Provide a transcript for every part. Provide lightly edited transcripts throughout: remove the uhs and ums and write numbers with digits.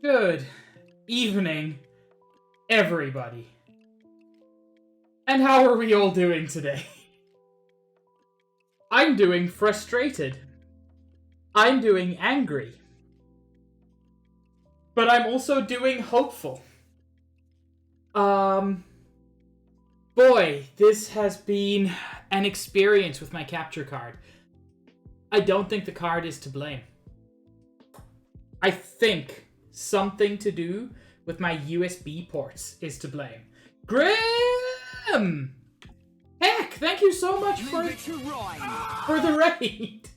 Good evening, everybody. And how are we all doing today? I'm doing frustrated. I'm doing angry. But I'm also doing hopeful. Boy, this has been an experience with my capture card. I don't think the card is to blame. I think something to do with my USB ports is to blame. Grim! Heck, thank you so much for the raid.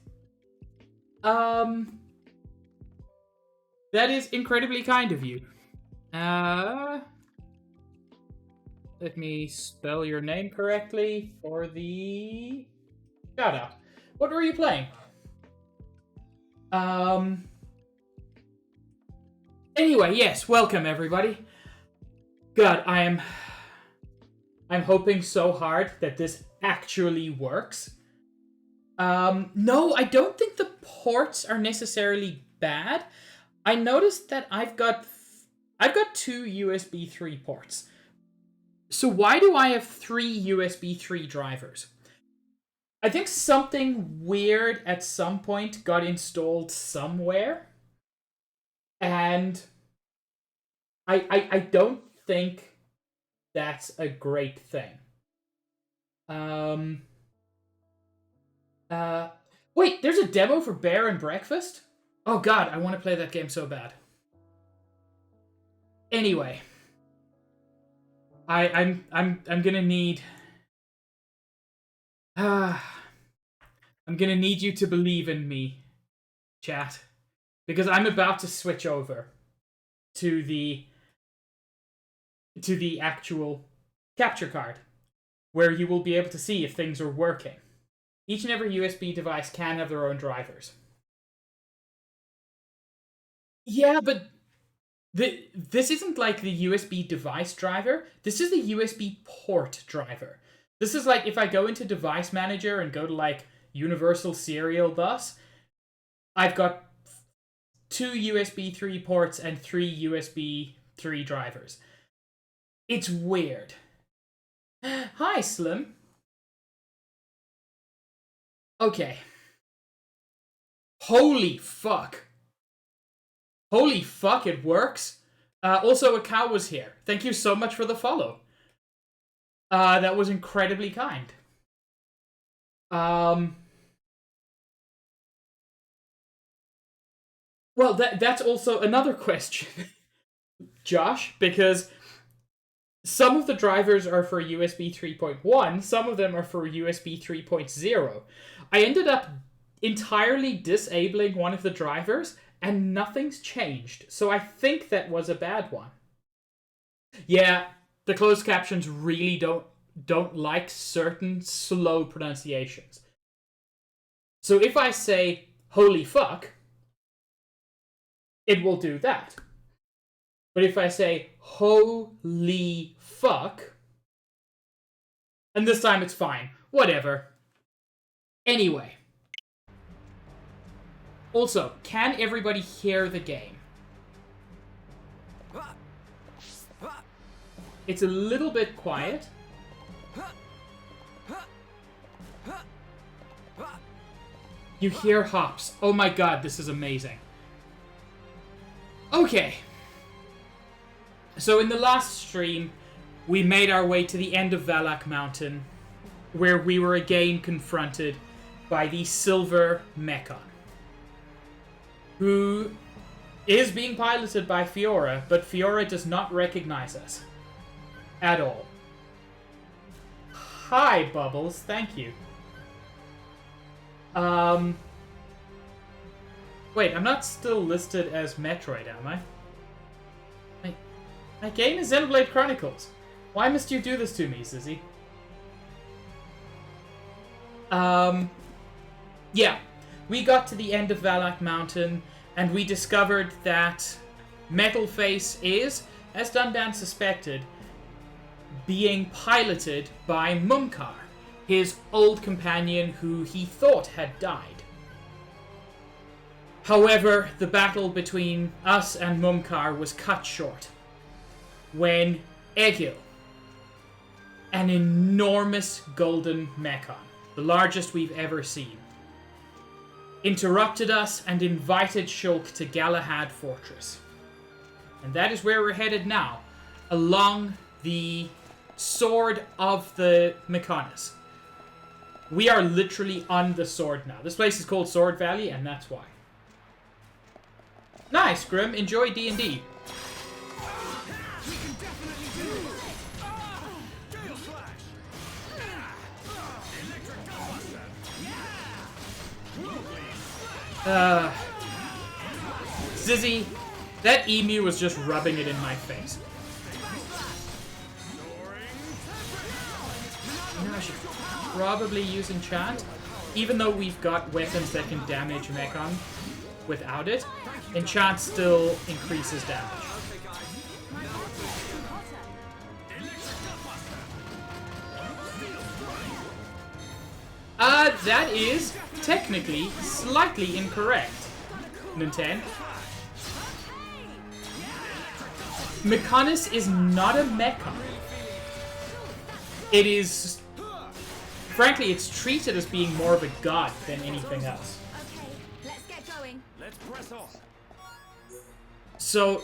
That is incredibly kind of you. Let me spell your name correctly for the shout out. What were you playing? Anyway, yes, welcome everybody. God, I'm hoping so hard that this actually works. No, I don't think the ports are necessarily bad. I noticed that I've got 2 USB 3 ports. So why do I have 3 USB 3 drivers? I think something weird at some point got installed somewhere. And I don't think that's a great thing. Wait, there's a demo for Bear and Breakfast? Oh god, I want to play that game so bad. Anyway, I'm gonna need I'm gonna need you to believe in me, chat. Because I'm about to switch over to the actual capture card, where you will be able to see if things are working. Each and every USB device can have their own drivers. Yeah, but this isn't like the USB device driver. This is the USB port driver. This is like if I go into Device Manager and go to like Universal Serial Bus, I've got 2 USB 3 ports and 3 USB 3 drivers. It's weird. Hi, Slim. Okay. Holy fuck. Holy fuck, it works. Also, a cow was here. Thank you so much for the follow. That was incredibly kind. Well, that's also another question, Josh, because some of the drivers are for USB 3.1, some of them are for USB 3.0. I ended up entirely disabling one of the drivers, and nothing's changed, so I think that was a bad one. Yeah, the closed captions really don't like certain slow pronunciations. So if I say, holy fuck, it will do that. But if I say, holy fuck, and this time it's fine. Whatever. Anyway. Also, can everybody hear the game? It's a little bit quiet. You hear hops. Oh my god, this is amazing. Okay. So in the last stream, we made our way to the end of Valak Mountain, where we were again confronted by the Silver Mechon, who is being piloted by Fiora, but Fiora does not recognize us at all. Hi, Bubbles. Thank you. Wait, I'm not still listed as Metroid, am I? My game is Xenoblade Chronicles. Why must you do this to me, Sissy? Yeah. We got to the end of Valak Mountain, and we discovered that Metalface is, as Dunban suspected, being piloted by Mumkar, his old companion who he thought had died. However, the battle between us and Mumkar was cut short when Egil, an enormous golden mechon, the largest we've ever seen, interrupted us and invited Shulk to Galahad Fortress. And that is where we're headed now, along the sword of the Mechonis. We are literally on the sword now. This place is called Sword Valley, and that's why. Nice, Grim. Enjoy D&D. Zizzy, that emu was just rubbing it in my face. I should probably use enchant, even though we've got weapons that can damage Mechon without it. Enchant still increases damage. That is technically slightly incorrect, Nintendo. Mechonis is not a mechon. It is... Frankly, it's treated as being more of a god than anything else. Okay, let's get going. Let's press on. So,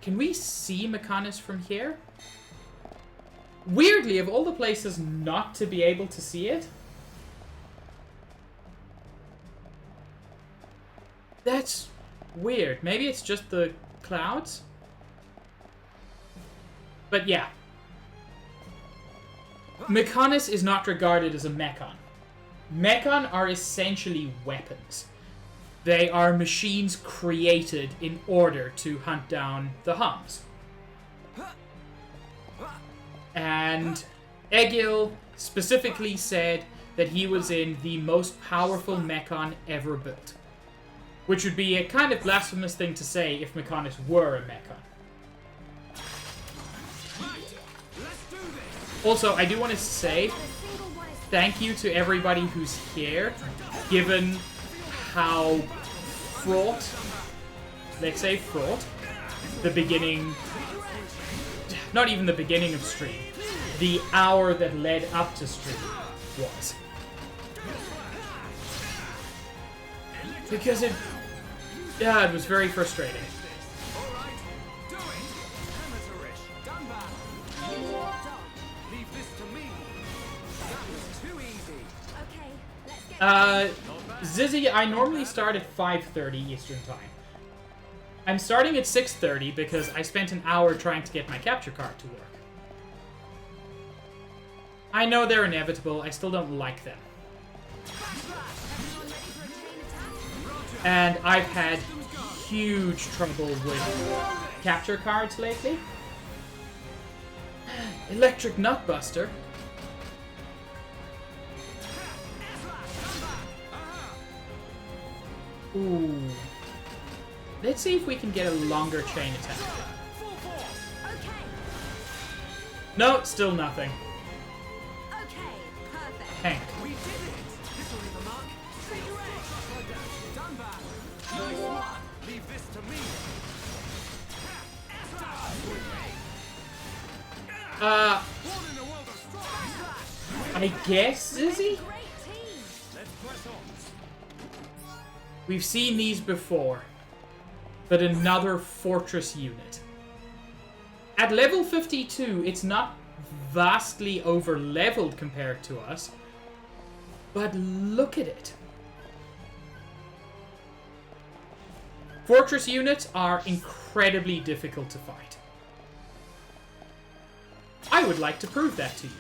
can we see Mechonis from here? Weirdly, of all the places not to be able to see it, that's weird. Maybe it's just the clouds? But yeah. Mechonis is not regarded as a mechon. Mechon are essentially weapons. They are machines created in order to hunt down the Hums. And Egil specifically said that he was in the most powerful mechon ever built. Which would be a kind of blasphemous thing to say if Mechonis were a mechon. Also, I do want to say thank you to everybody who's here, given how fraught, let's say fraught, the beginning, not even the beginning of stream, the hour that led up to stream was. Because it was very frustrating. Zizzy, I normally start at 5:30 Eastern Time. I'm starting at 6:30 because I spent an hour trying to get my capture card to work. I know they're inevitable, I still don't like them. And I've had huge trouble with capture cards lately. Electric Nutbuster. Ooh. Let's see if we can get a longer chain attack. No, still nothing. Hank. I guess, Zizzy? We've seen these before, but another fortress unit. At level 52, it's not vastly over-leveled compared to us, but look at it. Fortress units are incredibly difficult to fight. I would like to prove that to you.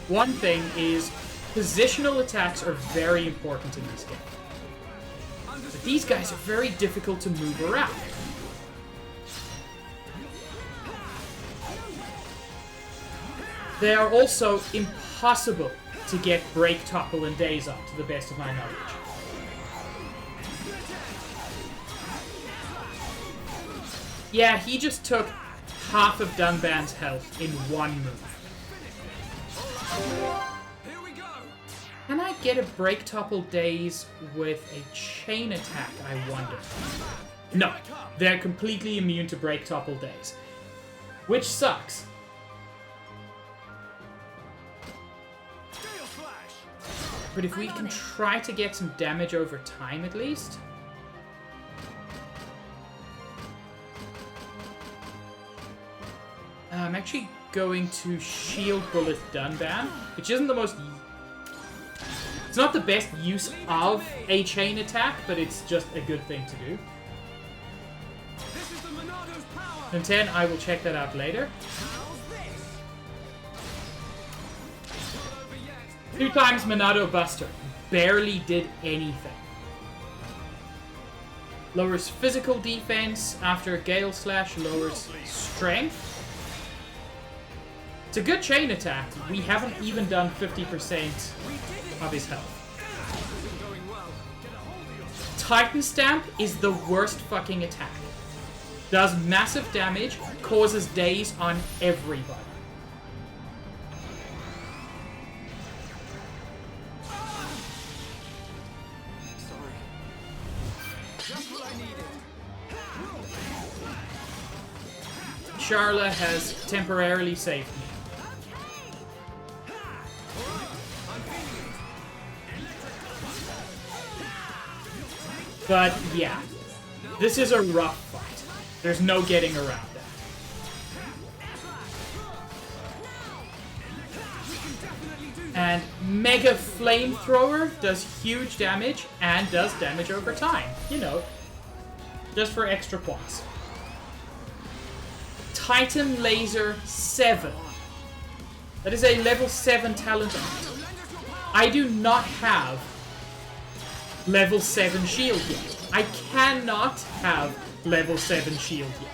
One thing is, positional attacks are very important in this game. But these guys are very difficult to move around. They are also impossible to get break, topple, and daze on, to the best of my knowledge. Yeah, he just took half of Dunban's health in one move. Can I get a break, topple, daze with a chain attack, I wonder? No, they're completely immune to break, topple, daze. Which sucks. But if we can try to get some damage over time at least. I'm actually going to Shield Bullet Dunban, which isn't the most... It's not the best use of a chain attack, but it's just a good thing to do. And 10, I will check that out later. 2 times Monado Buster. Barely did anything. Lowers physical defense after a Gale Slash, lowers strength. It's a good chain attack. We haven't even done 50% of his health. Titan Stamp is the worst fucking attack. Does massive damage, causes daze on everybody. Charla has temporarily saved me. But yeah, this is a rough fight. There's no getting around that. And Mega Flamethrower does huge damage and does damage over time. You know, just for extra points. Titan Laser 7. That is a level 7 talent art. I do not have level 7 shield yet. I cannot have level 7 shield yet.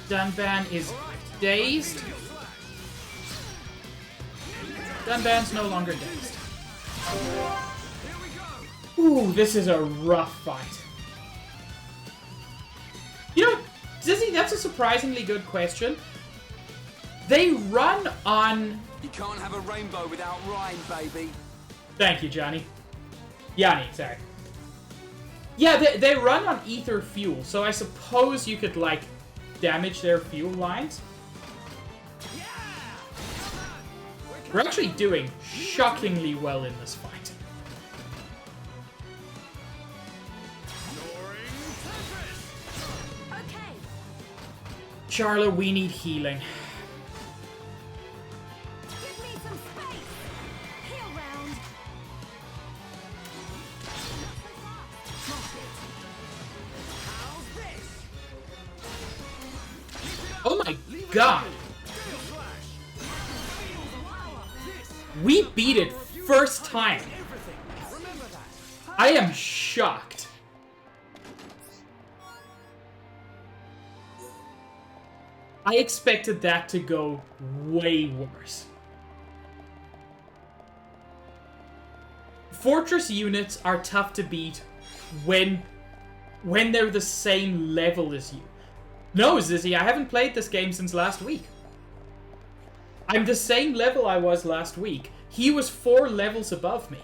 Dunban is dazed. Dunban's no longer dazed. Ooh, this is a rough fight. You know, Zizzy, that's a surprisingly good question. They run on... You can't have a rainbow without rhyme, baby. Thank you, Johnny. Yanni, sorry. Yeah, they run on ether fuel, so I suppose you could, like, damage their fuel lines. We're actually doing shockingly well in this fight. Charla, we need healing. Give me some space. Heal round. Oh my god! We beat it first time. I am shocked. I expected that to go way worse. Fortress units are tough to beat when they're the same level as you. No, Zizzy, I haven't played this game since last week. I'm the same level I was last week. He was 4 levels above me.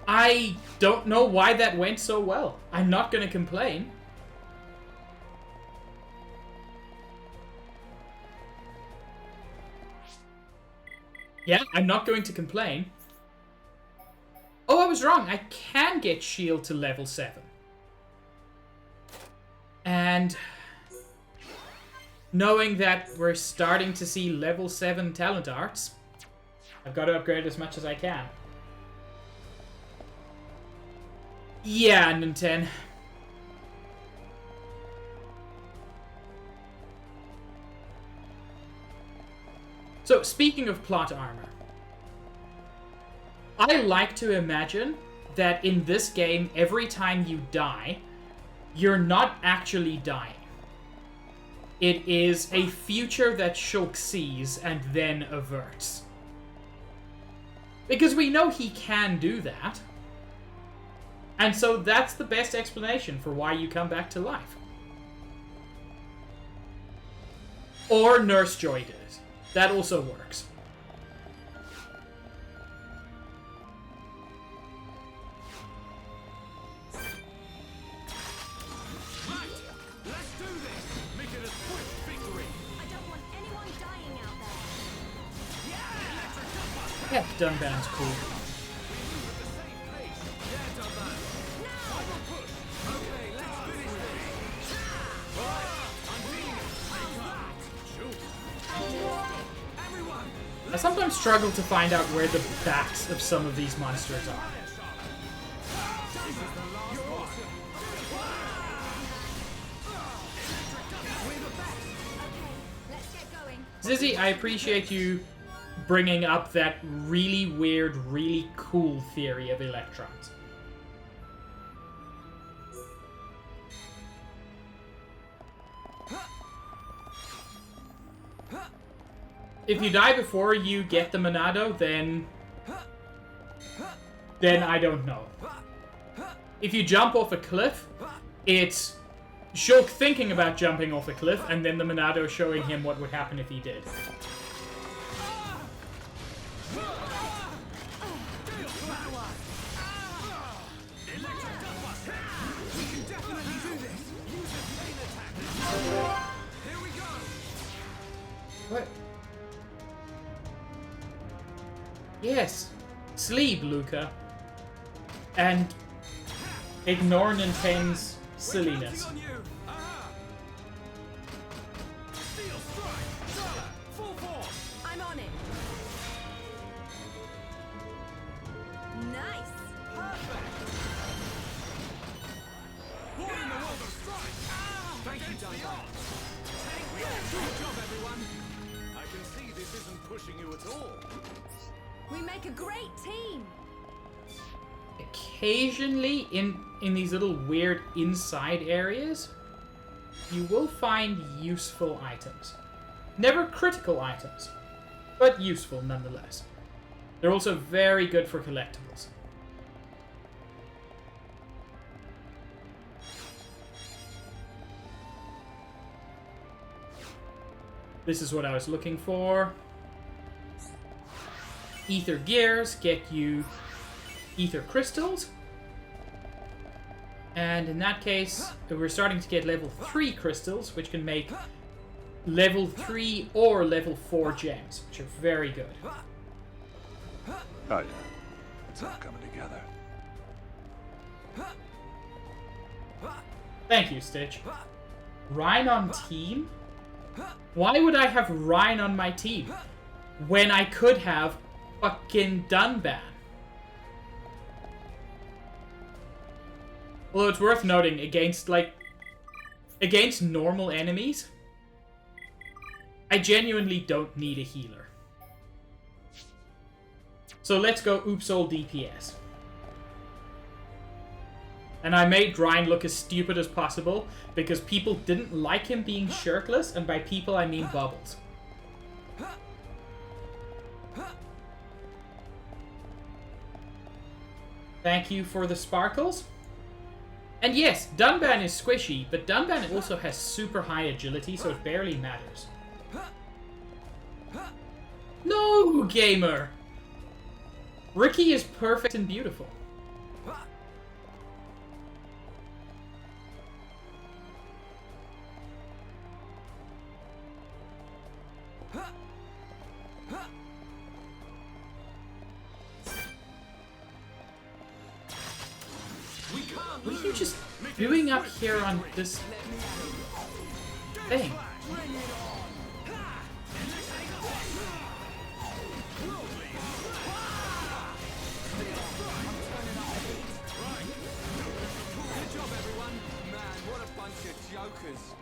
I don't know why that went so well. I'm not gonna complain. Yeah, I'm not going to complain. Oh, I was wrong. I can get shield to level 7. And knowing that we're starting to see level 7 talent arts, I've got to upgrade as much as I can. Yeah, Nintendo. So, speaking of plot armor, I like to imagine that in this game, every time you die, you're not actually dying. It is a future that Shulk sees and then averts. Because we know he can do that. And so that's the best explanation for why you come back to life. Or Nurse Joy did it. That also works. Right, let's do this. Make it a quick victory. I don't want anyone dying out there. Yeah, Heck, Dunban's cool. at the same pace. Yeah, Dunban. Final push. Okay, let's finish this. Right, I'm feeling it. Take that. Shoot. Everyone, I sometimes struggle to find out where the backs of some of these monsters are. this is the last one. Okay, let's get going. Zizzy, I appreciate you bringing up that really weird, really cool theory of electrons. If you die before you get the Monado, then I don't know. If you jump off a cliff, it's Shulk thinking about jumping off a cliff, and then the Monado showing him what would happen if he did. Here we go. What? Yes. Sleep, Luca. And ignore Nintendo's silliness. On you. Aha. Steel strike. Charlotte, full force. I'm on it. Nice. What in the world of strike? Thank you, Duncan. Good job, everyone. I can see this isn't pushing you at all. We make a great team. Occasionally, in these little weird inside areas, you will find useful items. Never critical items, but useful nonetheless. They're also very good for collectibles. This is what I was looking for. Ether gears get you ether crystals. And in that case, we're starting to get level 3 crystals, which can make level 3 or level 4 gems, which are very good. Oh yeah, it's all coming together. Thank you, Stitch. Rhine on team? Why would I have Rhine on my team when I could have fucking Dunban? Although it's worth noting, against normal enemies, I genuinely don't need a healer. So let's go oops all DPS. And I made Ryan look as stupid as possible because people didn't like him being shirtless, and by people I mean Bubbles. Thank you for the sparkles. And yes, Dunban is squishy, but Dunban also has super high agility, so it barely matters. No, gamer! Ricky is perfect and beautiful. What are you just doing up here on this thing?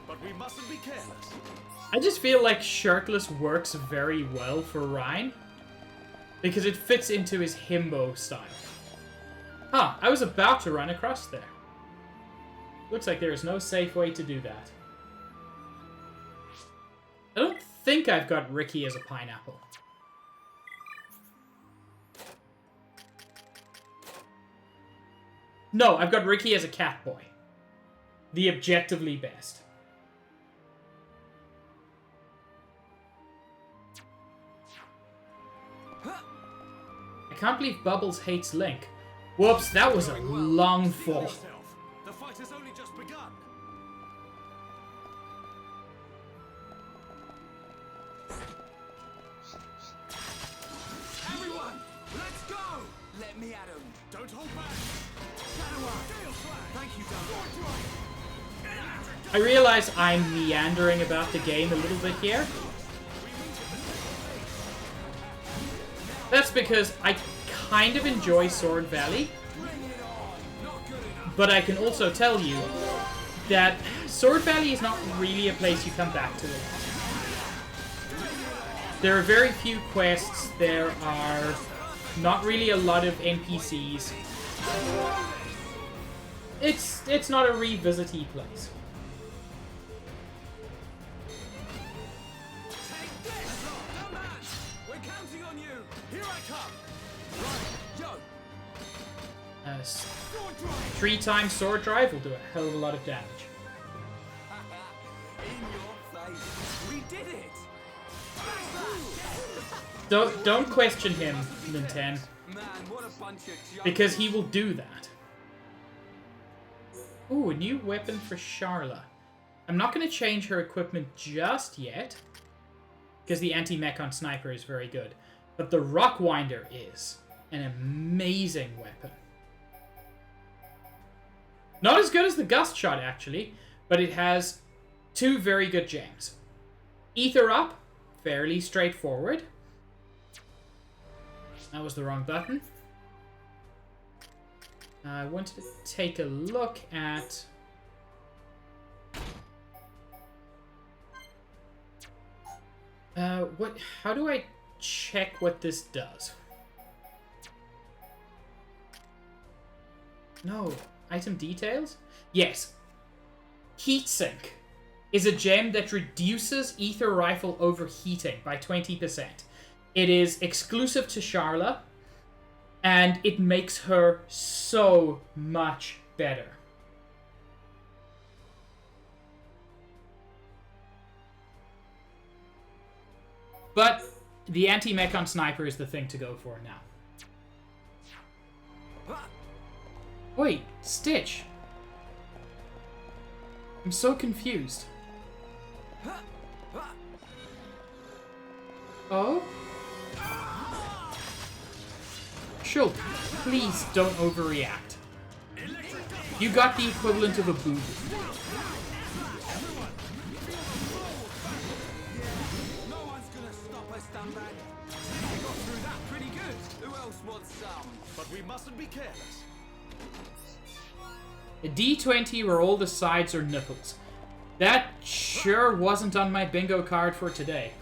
But we mustn't be careless. I just feel like shirtless works very well for Ryan because it fits into his himbo style. Huh, I was about to run across there. Looks like there is no safe way to do that. I don't think I've got Ricky as a pineapple. No, I've got Ricky as a cat boy. The objectively best. I can't believe Bubbles hates Link. Whoops, that was a long fall. The fight has only just begun. Everyone, let's go! Let me at him. Don't hold back. Thank you, I realize I'm meandering about the game a little bit here. That's because I kind of enjoy Sword Valley. But I can also tell you that Sword Valley is not really a place you come back to. There are very few quests. There are not really a lot of NPCs. It's not a revisit-y place. We're counting on you. Here I come. Right, yo. 3 times sword drive will do a hell of a lot of damage. In your face. We did it. Don't question him, Nintendo, Man, what a bunch of junk. because he will do that. Ooh, a new weapon for Charla. I'm not going to change her equipment just yet, because the anti-mech sniper is very good. But the Rockwinder is an amazing weapon. Not as good as the Gust Shot, actually, but it has 2 very good gems. Ether Up, fairly straightforward. That was the wrong button. I wanted to take a look at... how do I check what this does? No. Item details? Yes. Heatsink is a gem that reduces Ether Rifle overheating by 20%. It is exclusive to Charla, and it makes her so much better. But the anti-mech sniper is the thing to go for now. Wait, Stitch. I'm so confused. Oh? Shulk, please don't overreact. You got the equivalent of a boo. No one's gonna stop us, Dunban. We got through that pretty good. Who else wants some? But we mustn't be careless. A D20 where all the sides are nipples. That sure wasn't on my bingo card for today.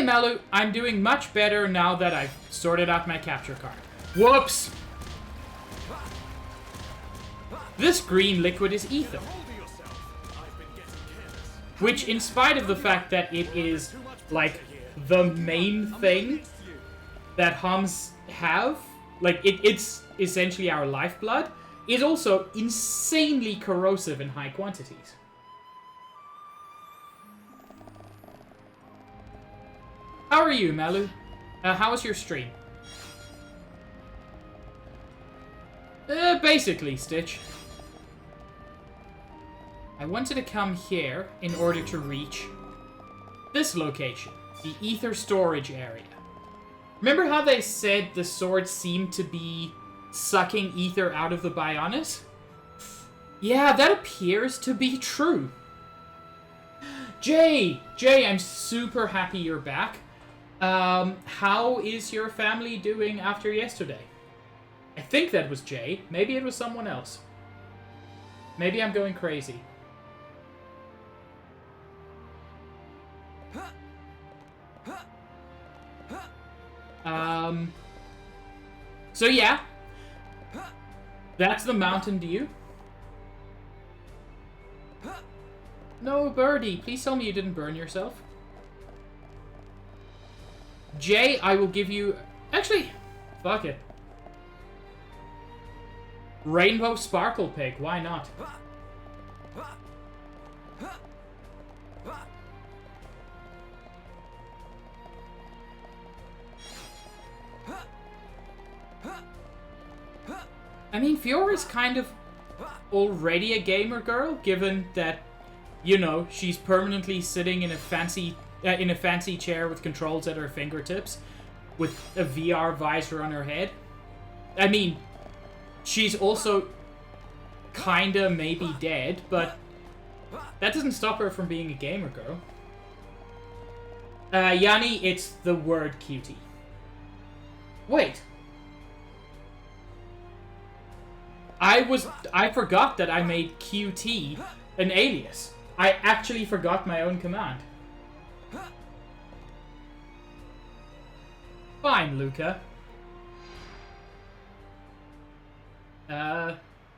Malu, I'm doing much better now that I've sorted out my capture card. Whoops! This green liquid is ether. Which, in spite of the fact that it is, like, the main thing that Homs have, like, it's essentially our lifeblood, is also insanely corrosive in high quantities. How are you, Malu? How was your stream? Basically, Stitch. I wanted to come here in order to reach this location, the ether storage area. Remember how they said the sword seemed to be sucking ether out of the Bionis? Yeah, that appears to be true. Jay, I'm super happy you're back. How is your family doing after yesterday? I think that was Jay. Maybe it was someone else. Maybe I'm going crazy. So yeah. That's the Mountain Dew. No, Birdie, please tell me you didn't burn yourself. Jay, I will give you... Actually, fuck it. Rainbow Sparkle Pig, why not? I mean, Fiora's kind of already a gamer girl, given that, you know, she's permanently sitting in a fancy chair with controls at her fingertips, with a VR visor on her head. I mean, she's also kinda maybe dead, but that doesn't stop her from being a gamer girl. Yanni, it's the word cutie. Wait. I forgot that I made QT an alias. I actually forgot my own command. Fine, Luca.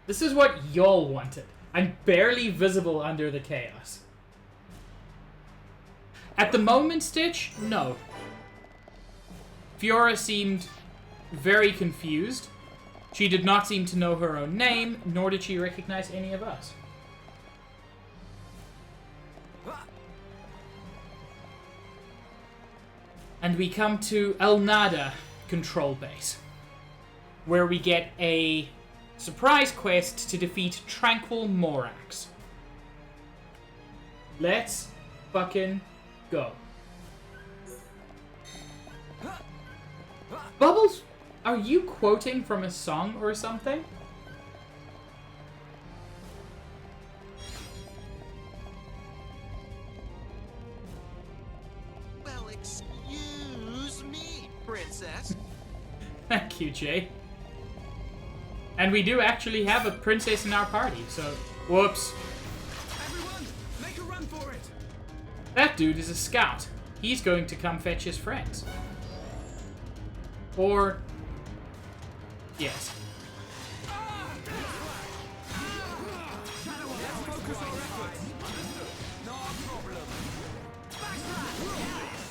This is what y'all wanted. I'm barely visible under the chaos. At the moment, Stitch, no. Fiora seemed very confused. She did not seem to know her own name, nor did she recognize any of us. And we come to El Nada control base, where we get a surprise quest to defeat Tranquil Morax. Let's fucking go. Bubbles, are you quoting from a song or something? Well, excuse me, princess. Thank you, Jay. And we do actually have a princess in our party, so... Whoops. Everyone, make a run for it. That dude is a scout. He's going to come fetch his friends. Or... Yes.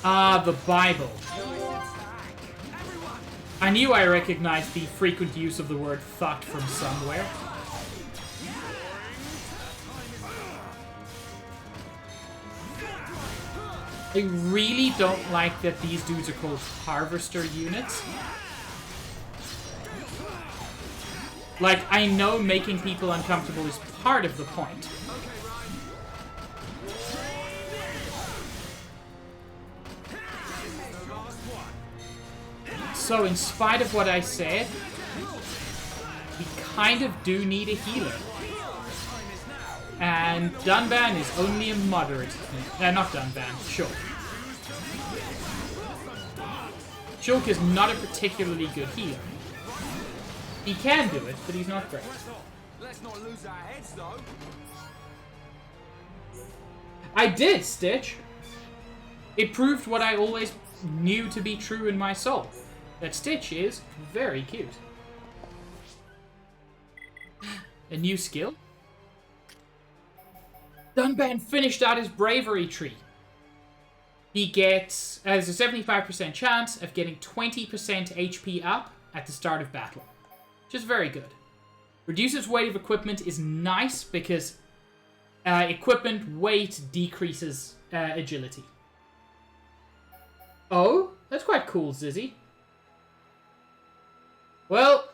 Ah, the Bible. I knew I recognized the frequent use of the word "fucked" from somewhere. I really don't like that these dudes are called harvester units. Like, I know making people uncomfortable is part of the point. So, in spite of what I said, we kind of do need a healer. And Dunban is only a moderate... not Dunban, Shulk. Shulk is not a particularly good healer. He can do it, but he's not great. Let's not lose our heads, though. I did, Stitch! It proved what I always knew to be true in my soul. That Stitch is very cute. A new skill? Dunban finished out his bravery tree. He gets, there's a 75% chance of getting 20% HP up at the start of battle. Which is very good. Reduces weight of equipment is nice because equipment weight decreases agility. Oh, that's quite cool, Zizzy. Well,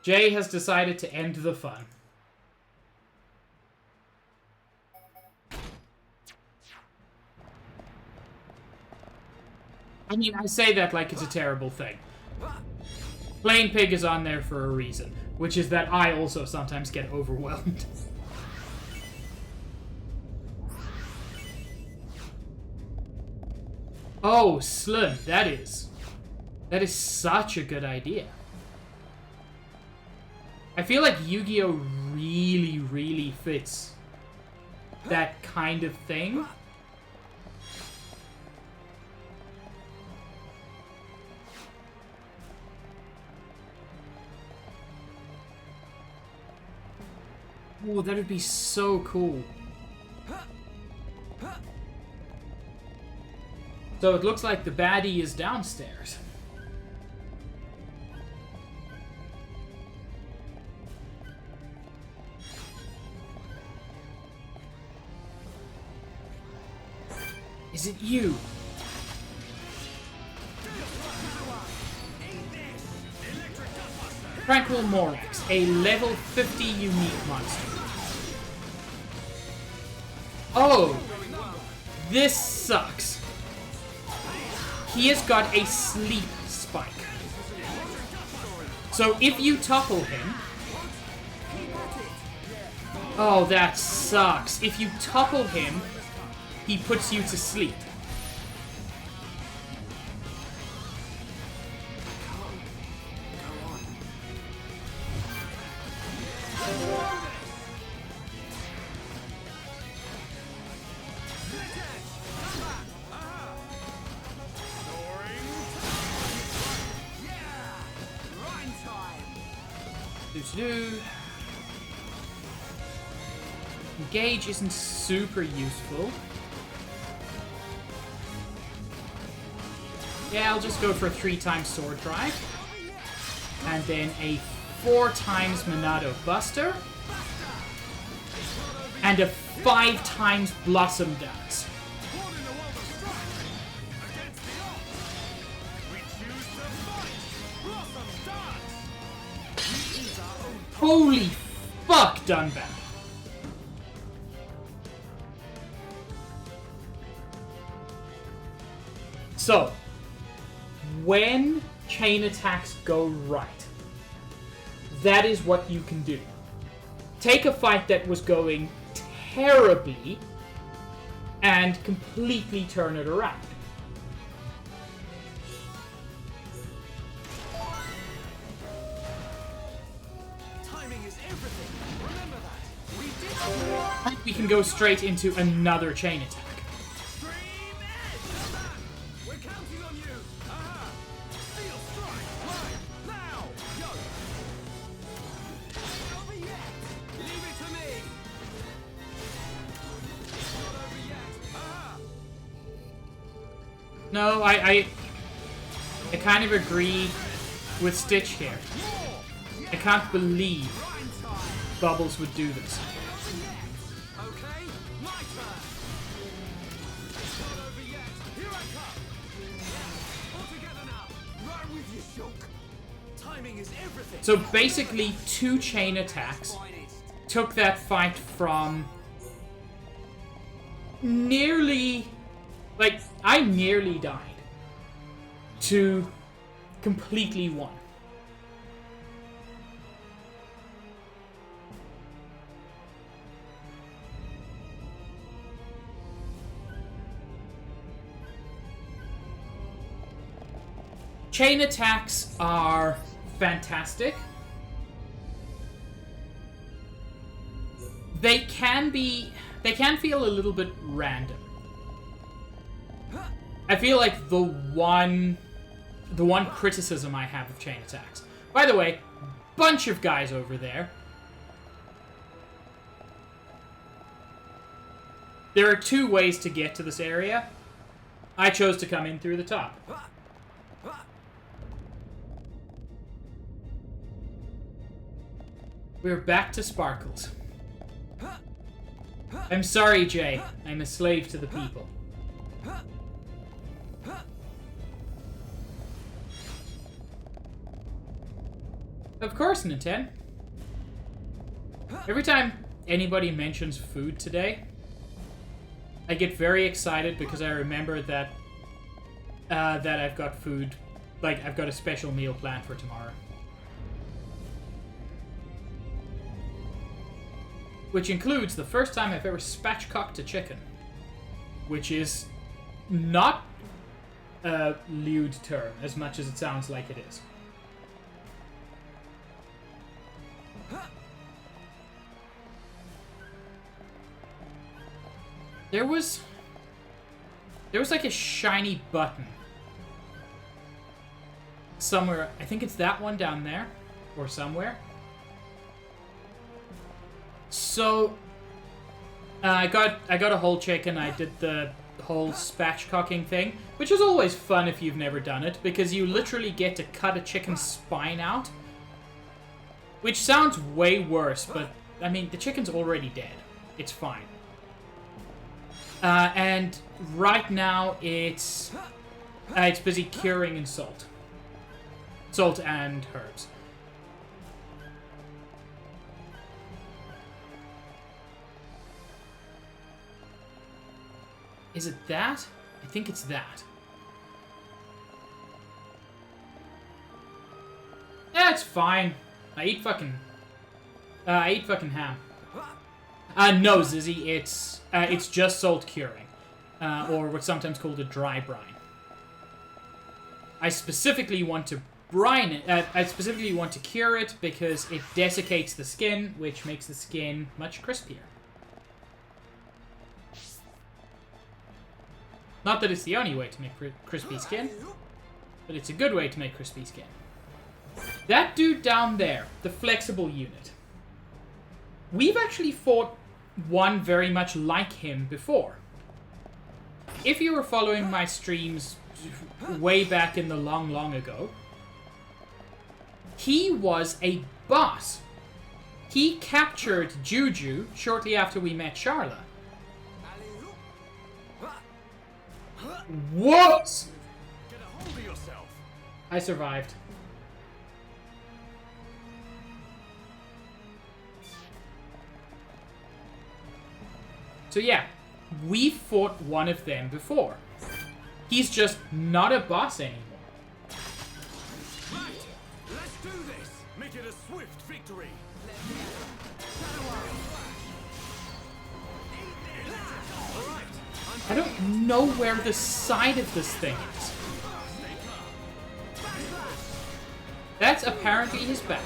Jay has decided to end the fun. I mean, I say that like it's a terrible thing. Plain Pig is on there for a reason, which is that I also sometimes get overwhelmed. Oh, Slim, that is such a good idea. I feel like Yu-Gi-Oh! Really, really fits that kind of thing. Oh, that would be so cool. So it looks like the baddie is downstairs. Is it you? Tranquil Morax, a level 50 unique monster. Oh! This sucks. He has got a sleep spike. So if you topple him... Oh, that sucks. If you topple him, he puts you to sleep. Engage isn't super useful. Yeah, I'll just go for a 3x Sword Drive. And then a 4x Monado Buster. And a 5x Blossom Dance. Holy fuck, Dunban. So, when chain attacks go right, that is what you can do. Take a fight that was going terribly and completely turn it around. Timing is everything. Remember that. We did. And we can go straight into another chain attack. Stream Edge. We're counting on you. Aha. Steel strike. Right now. Yo. Not over yet. Leave it to me. Not over yet. Aha. No, I kind of agree with Stitch here. I can't believe Bubbles would do this. Okay, my turn. Not over yet. Here I come. All together now. Right with you, Shulk. Timing is everything. So basically, 2 chain attacks took that fight from nearly... Like, I nearly died to completely won. Chain attacks are fantastic. They can feel a little bit random. I feel like the one criticism I have of chain attacks. By the way, bunch of guys over there. There are 2 ways to get to this area. I chose to come in through the top. We're back to Sparkles. I'm sorry, Jay. I'm a slave to the people. Of course, Nintendo. Every time anybody mentions food today, I get very excited because I remember that that I've got food, like I've got a special meal planned for tomorrow. Which includes the first time I've ever spatchcocked a chicken. Which is not a lewd term, as much as it sounds like it is. There was like a shiny button somewhere. I think it's that one down there or somewhere. So I got a whole chicken. I did the whole spatchcocking thing, which is always fun if you've never done it, because you literally get to cut a chicken's spine out, which sounds way worse, but I mean the chicken's already dead. It's fine. And right now it's busy curing in salt and herbs. Is it that? I think it's that. Yeah, it's fine. I eat fucking ham. No, Zizzy, it's just salt curing, or what's sometimes called a dry brine. I specifically want to brine it. I specifically want to cure it because it desiccates the skin, which makes the skin much crispier. Not that it's the only way to make crispy skin, but it's a good way to make crispy skin. That dude down there, the flexible unit. We've actually fought one very much like him before. If you were following my streams way back in the long ago, he was a boss. He captured Juju shortly after we met Charla. What? Get a hold of yourself. I survived. So yeah, we fought one of them before. He's just not a boss anymore. Right, let's do this. Make it a swift victory. All right. I don't know where the side of this thing is. That's apparently his back.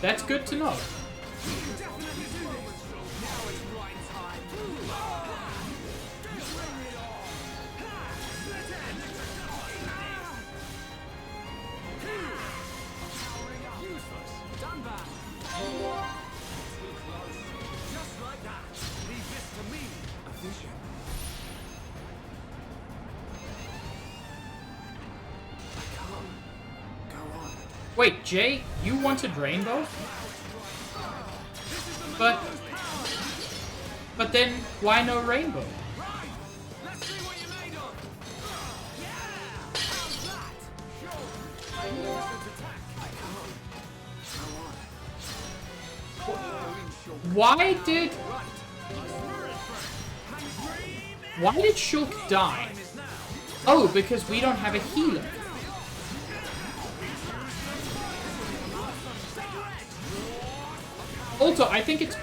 That's good to know. Wait, Jay, you wanted rainbow? But then, why no rainbow? Let's see what you're made of. Why did Shulk die? Oh, because we don't have a healer. Also, I think it's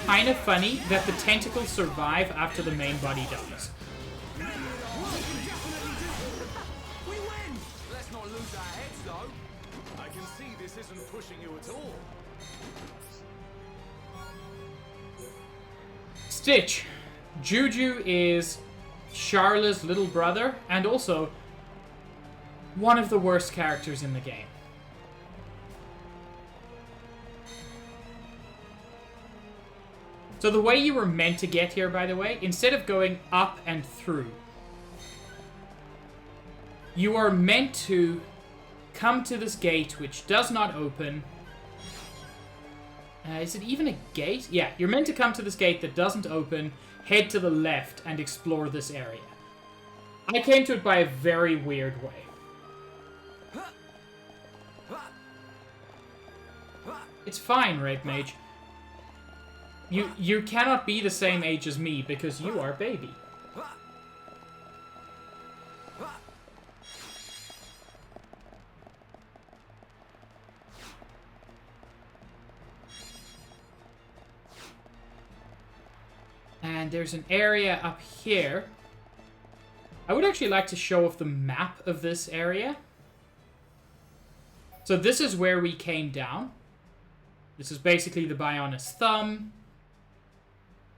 kind of funny that the tentacles survive after the main body dies. We win! Let's not lose our heads, though. I can see this isn't pushing you at all. Stitch. Juju is Charla's little brother, and also one of the worst characters in the game. So the way you were meant to get here, by the way, instead of going up and through, you are meant to come to this gate, which does not open. Is it even a gate? Yeah, you're meant to come to this gate that doesn't open, head to the left, and explore this area. I came to it by a very weird way. It's fine, Rape Mage. You cannot be the same age as me because you are a baby. And there's an area up here. I would actually like to show off the map of this area. So this is where we came down. This is basically the Bionis thumb.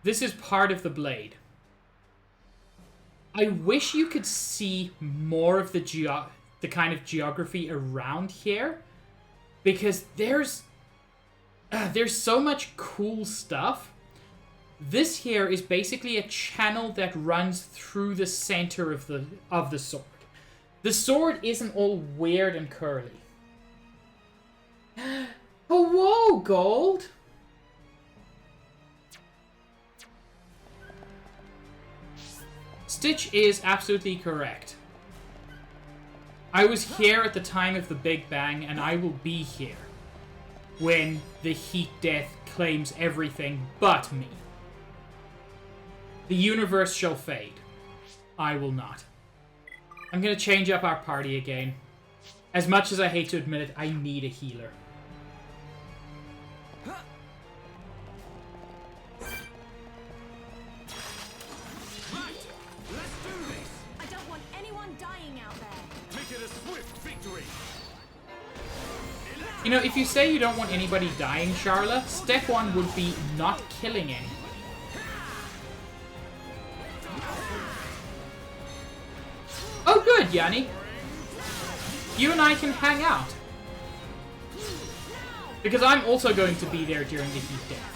This is part of the blade. I wish you could see more of the kind of geography around here, because there's so much cool stuff. This here is basically a channel that runs through the center of the sword. The sword isn't all weird and curly. Oh, whoa, gold! Stitch is absolutely correct. I was here at the time of the Big Bang, and I will be here when the heat death claims everything but me. The universe shall fade. I will not. I'm gonna change up our party again. As much as I hate to admit it, I need a healer. You know, if you say you don't want anybody dying, Charla, step one would be not killing anyone. Oh good, Yanni. You and I can hang out. Because I'm also going to be there during the heat death.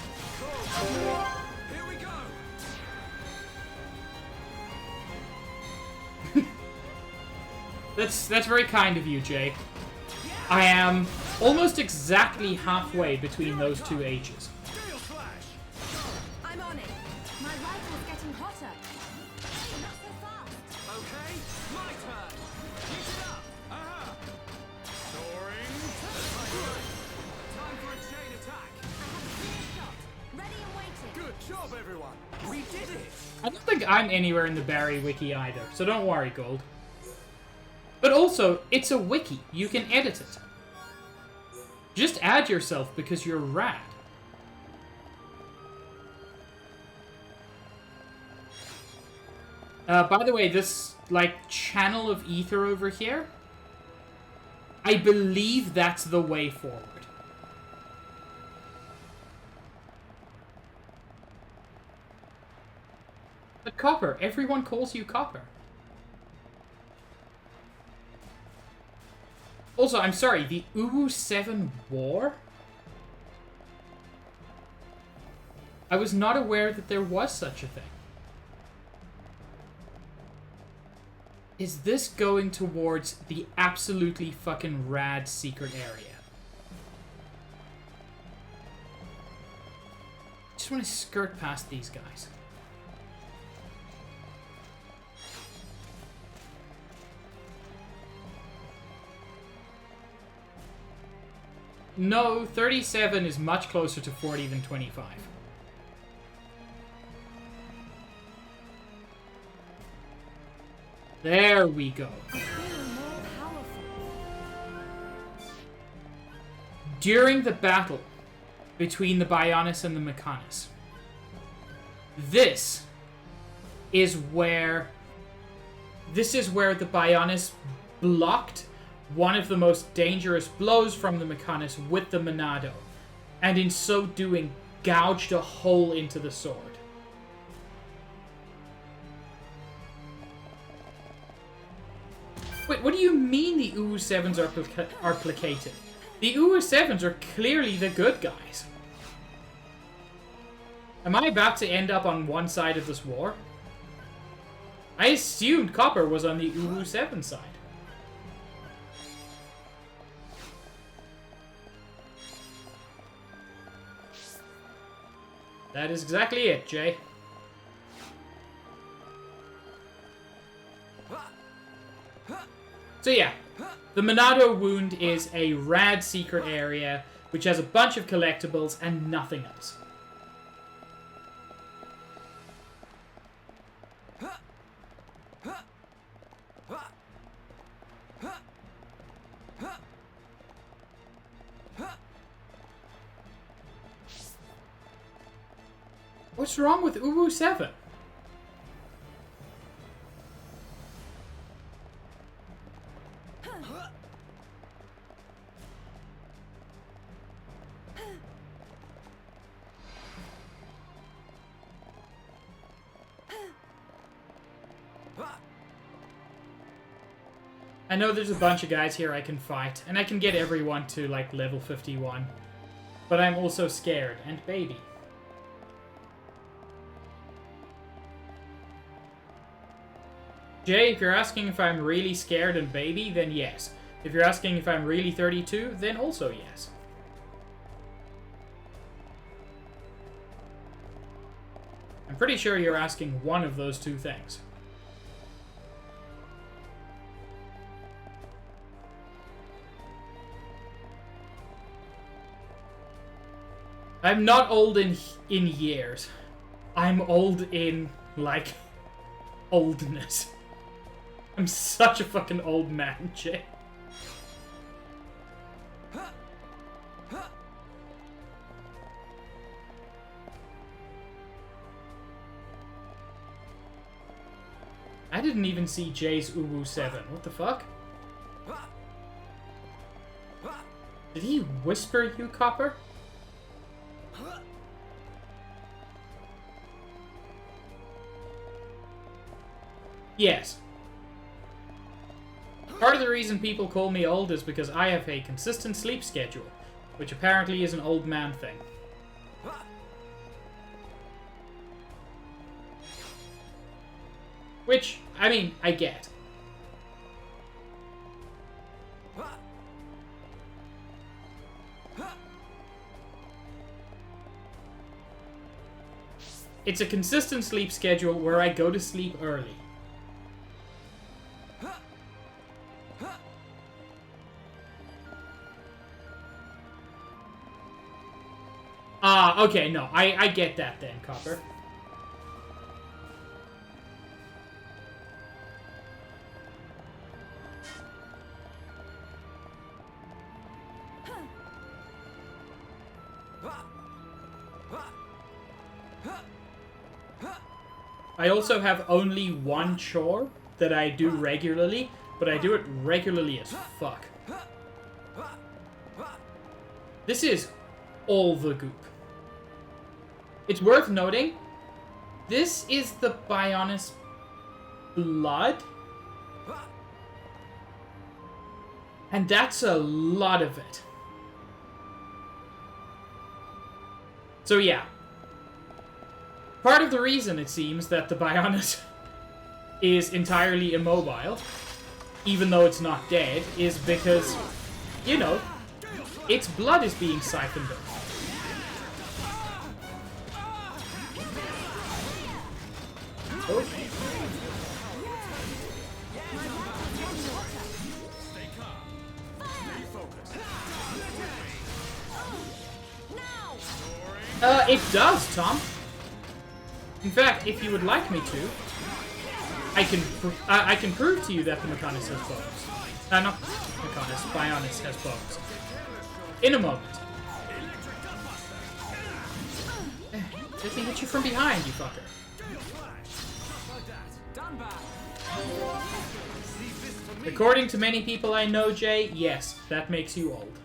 Here we go. That's very kind of you, Jay. I am almost exactly halfway between those two ages. Steel slash. I'm on it. My rifle's getting hotter. Hey, not so fast. Okay, my turn. Heat it up. Aha. Soaring. Time for a chain attack. I have a clear shot. Ready and waiting. Good job, everyone. We did it. I don't think I'm anywhere in the Barry wiki either, so don't worry, Gold. But also, it's a wiki. You can edit it. Just add yourself because you're rad. By the way, this, like, channel of ether over here, I believe that's the way forward. But Copper, everyone calls you Copper. Also, I'm sorry, the Uwu 7 War? I was not aware that there was such a thing. Is this going towards the absolutely fucking rad secret area? Just want to skirt past these guys. No, 37 is much closer to 40 than 25. There we go. I feel more powerful. During the battle between the Bionis and the Mechanis, this is where the Bionis blocked one of the most dangerous blows from the Mechanis with the Monado, and in so doing, gouged a hole into the sword. What do you mean the Uwu-7s are placated? The Uwu-7s are clearly the good guys. Am I about to end up on one side of this war? I assumed Copper was on the Uwu-7 side. That is exactly it, Jay. So yeah, the Monado Wound is a rad secret area which has a bunch of collectibles and nothing else. What's wrong with Uwu-7? I know there's a bunch of guys here I can fight, and I can get everyone to, like, level 51. But I'm also scared, and baby. Jay, if you're asking if I'm really scared and baby, then yes. If you're asking if I'm really 32, then also yes. I'm pretty sure you're asking one of those two things. I'm not old in years. I'm old in, like, oldness. I'm such a fucking old man, Jay. I didn't even see Jay's Uwu-7. What the fuck? Did he whisper you, Copper? Yes. Part of the reason people call me old is because I have a consistent sleep schedule, which apparently is an old man thing. Which, I mean, I get. It's a consistent sleep schedule where I go to sleep early. Ah, okay, no, I get that then, Copper. I also have only one chore that I do regularly, but I do it regularly as fuck. This is all the goop. It's worth noting, this is the Bionis blood. And that's a lot of it. So yeah. Part of the reason, it seems, that the Bionis is entirely immobile, even though it's not dead, is because, you know, its blood is being siphoned up. Oh. It does, Tom. In fact, if you would like me to, I can prove to you that the Mechanis has bones. Not Mechanis, Bionis has bones. In a moment. Let me hit you from behind, you fucker. According to many people I know, Jay, yes, that makes you old.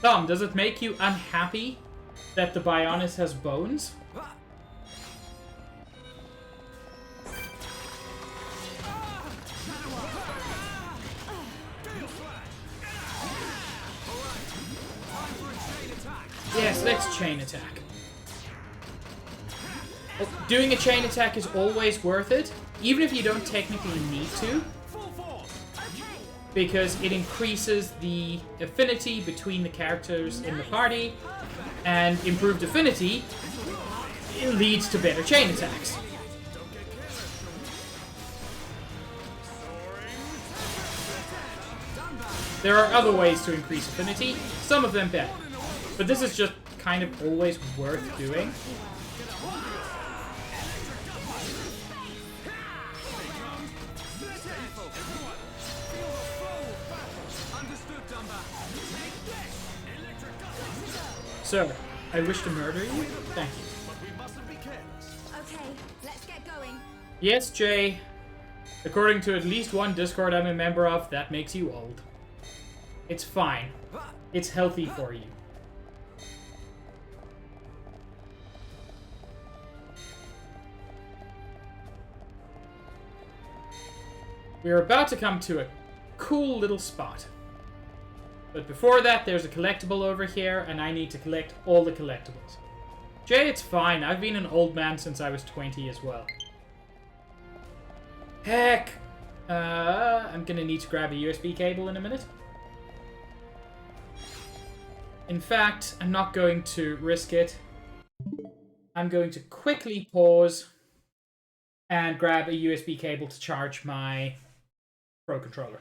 Tom, does it make you unhappy that the Bionis has bones. Yes, let's chain attack. Doing a chain attack is always worth it, even if you don't technically need to, because it increases the affinity between the characters in the party, and improved affinity leads to better chain attacks. There are other ways to increase affinity, some of them better, but this is just kind of always worth doing. Sir, I wish to murder you? Thank you. Okay, let's get going. Yes, Jay. According to at least one Discord I'm a member of, that makes you old. It's fine. It's healthy for you. We're about to come to a cool little spot. But before that, there's a collectible over here, and I need to collect all the collectibles. Jay, it's fine. I've been an old man since I was 20 as well. Heck! I'm gonna need to grab a USB cable in a minute. In fact, I'm not going to risk it. I'm going to quickly pause and grab a USB cable to charge my Pro Controller.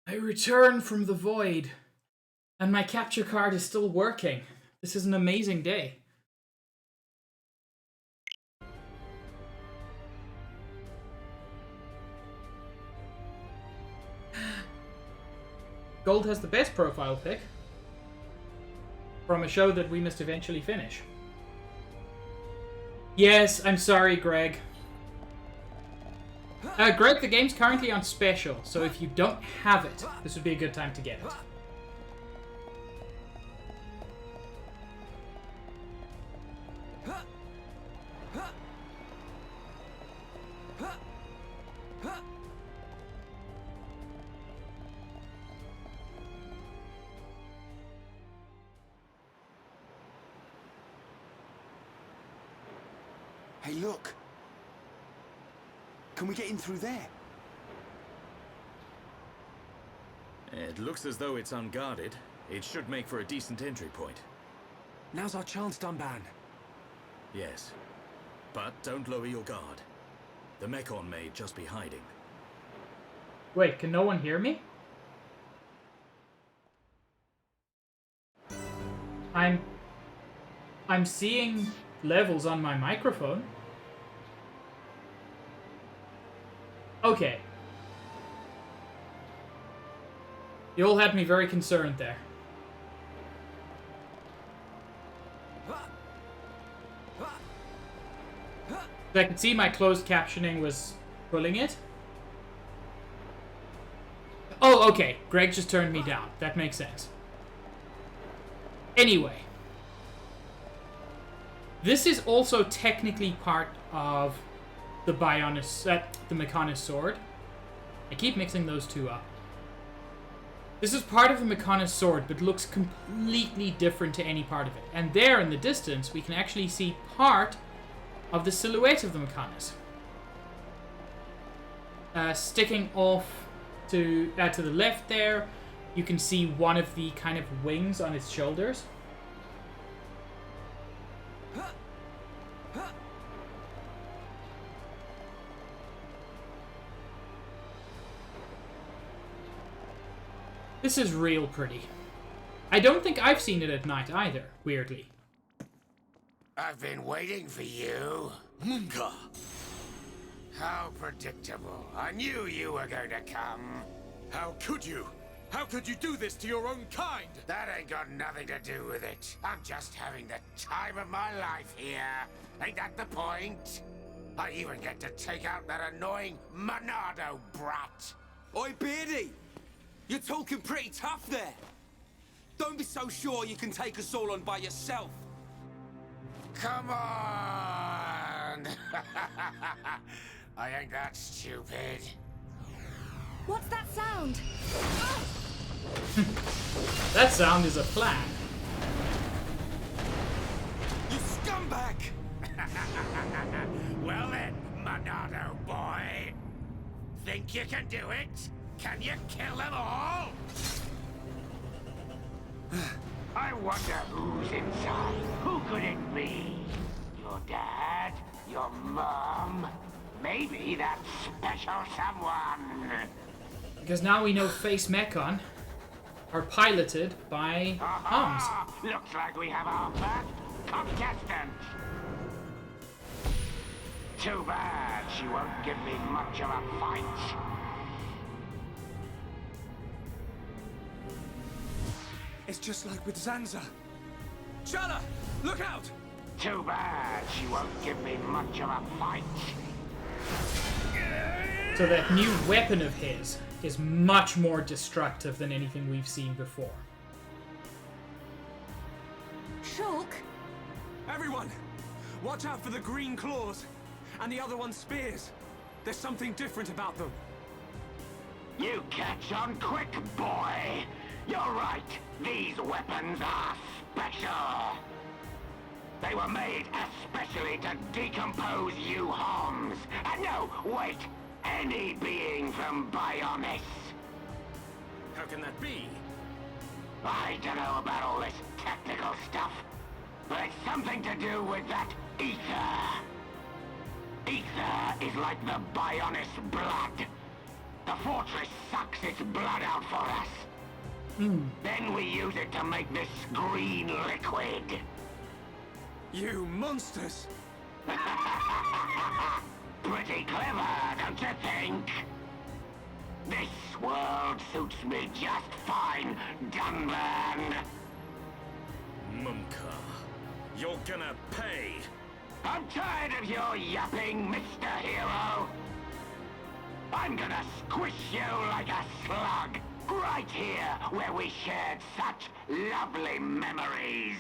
I return from the void, and my capture card is still working. This is an amazing day. Gold has the best profile pic from a show that we must eventually finish. Yes, I'm sorry, Greg. Greg, the game's currently on special, so if you don't have it, this would be a good time to get it. Hey, look. Can we get in through there? It looks as though it's unguarded. It should make for a decent entry point. Now's our chance, Dunban. Yes. But don't lower your guard. The Mechon may just be hiding. Wait, can no one hear me? I'm seeing levels on my microphone. Okay. You all had me very concerned there. I could see my closed captioning was pulling it. Oh, okay. Greg just turned me down. That makes sense. Anyway. This is also technically part of the the Mechonis sword. I keep mixing those two up. This is part of the Mechonis sword, but looks completely different to any part of it. And there in the distance, we can actually see part of the silhouette of the Mechonis. Sticking off to the left there, you can see one of the kind of wings on its shoulders. This is real pretty. I don't think I've seen it at night either, weirdly. I've been waiting for you. Mumka! How predictable. I knew you were going to come. How could you? How could you do this to your own kind? That ain't got nothing to do with it. I'm just having the time of my life here. Ain't that the point? I even get to take out that annoying Monado brat. Oi, Beardy! You're talking pretty tough there. Don't be so sure you can take us all on by yourself. Come on! I ain't that stupid. What's that sound? That sound is a plan. You scumbag! Well then, Monado boy. Think you can do it? Can you kill them all? I wonder who's inside. Who could it be? Your dad? Your mom? Maybe that special someone. Because now we know Face Mechon are piloted by Hums. Looks like we have our first contestant. Too bad she won't give me much of a fight. It's just like with Zanza. Chala, look out! Too bad she won't give me much of a fight. So that new weapon of his is much more destructive than anything we've seen before. Shulk? Everyone, watch out for the green claws. And the other one's spears. There's something different about them. You catch on quick, boy. You're right. These weapons are special. They were made especially to decompose you Homs. And no, wait. Any being from Bionis. How can that be? I don't know about all this technical stuff, but it's something to do with that ether. Ether is like the Bionis blood. The fortress sucks its blood out for us. Then we use it to make this green liquid. You monsters! Pretty clever, don't you think? This world suits me just fine, Dunban. Mumka, you're gonna pay. I'm tired of your yapping, Mr. Hero. I'm gonna squish you like a slug, right here where we shared such lovely memories.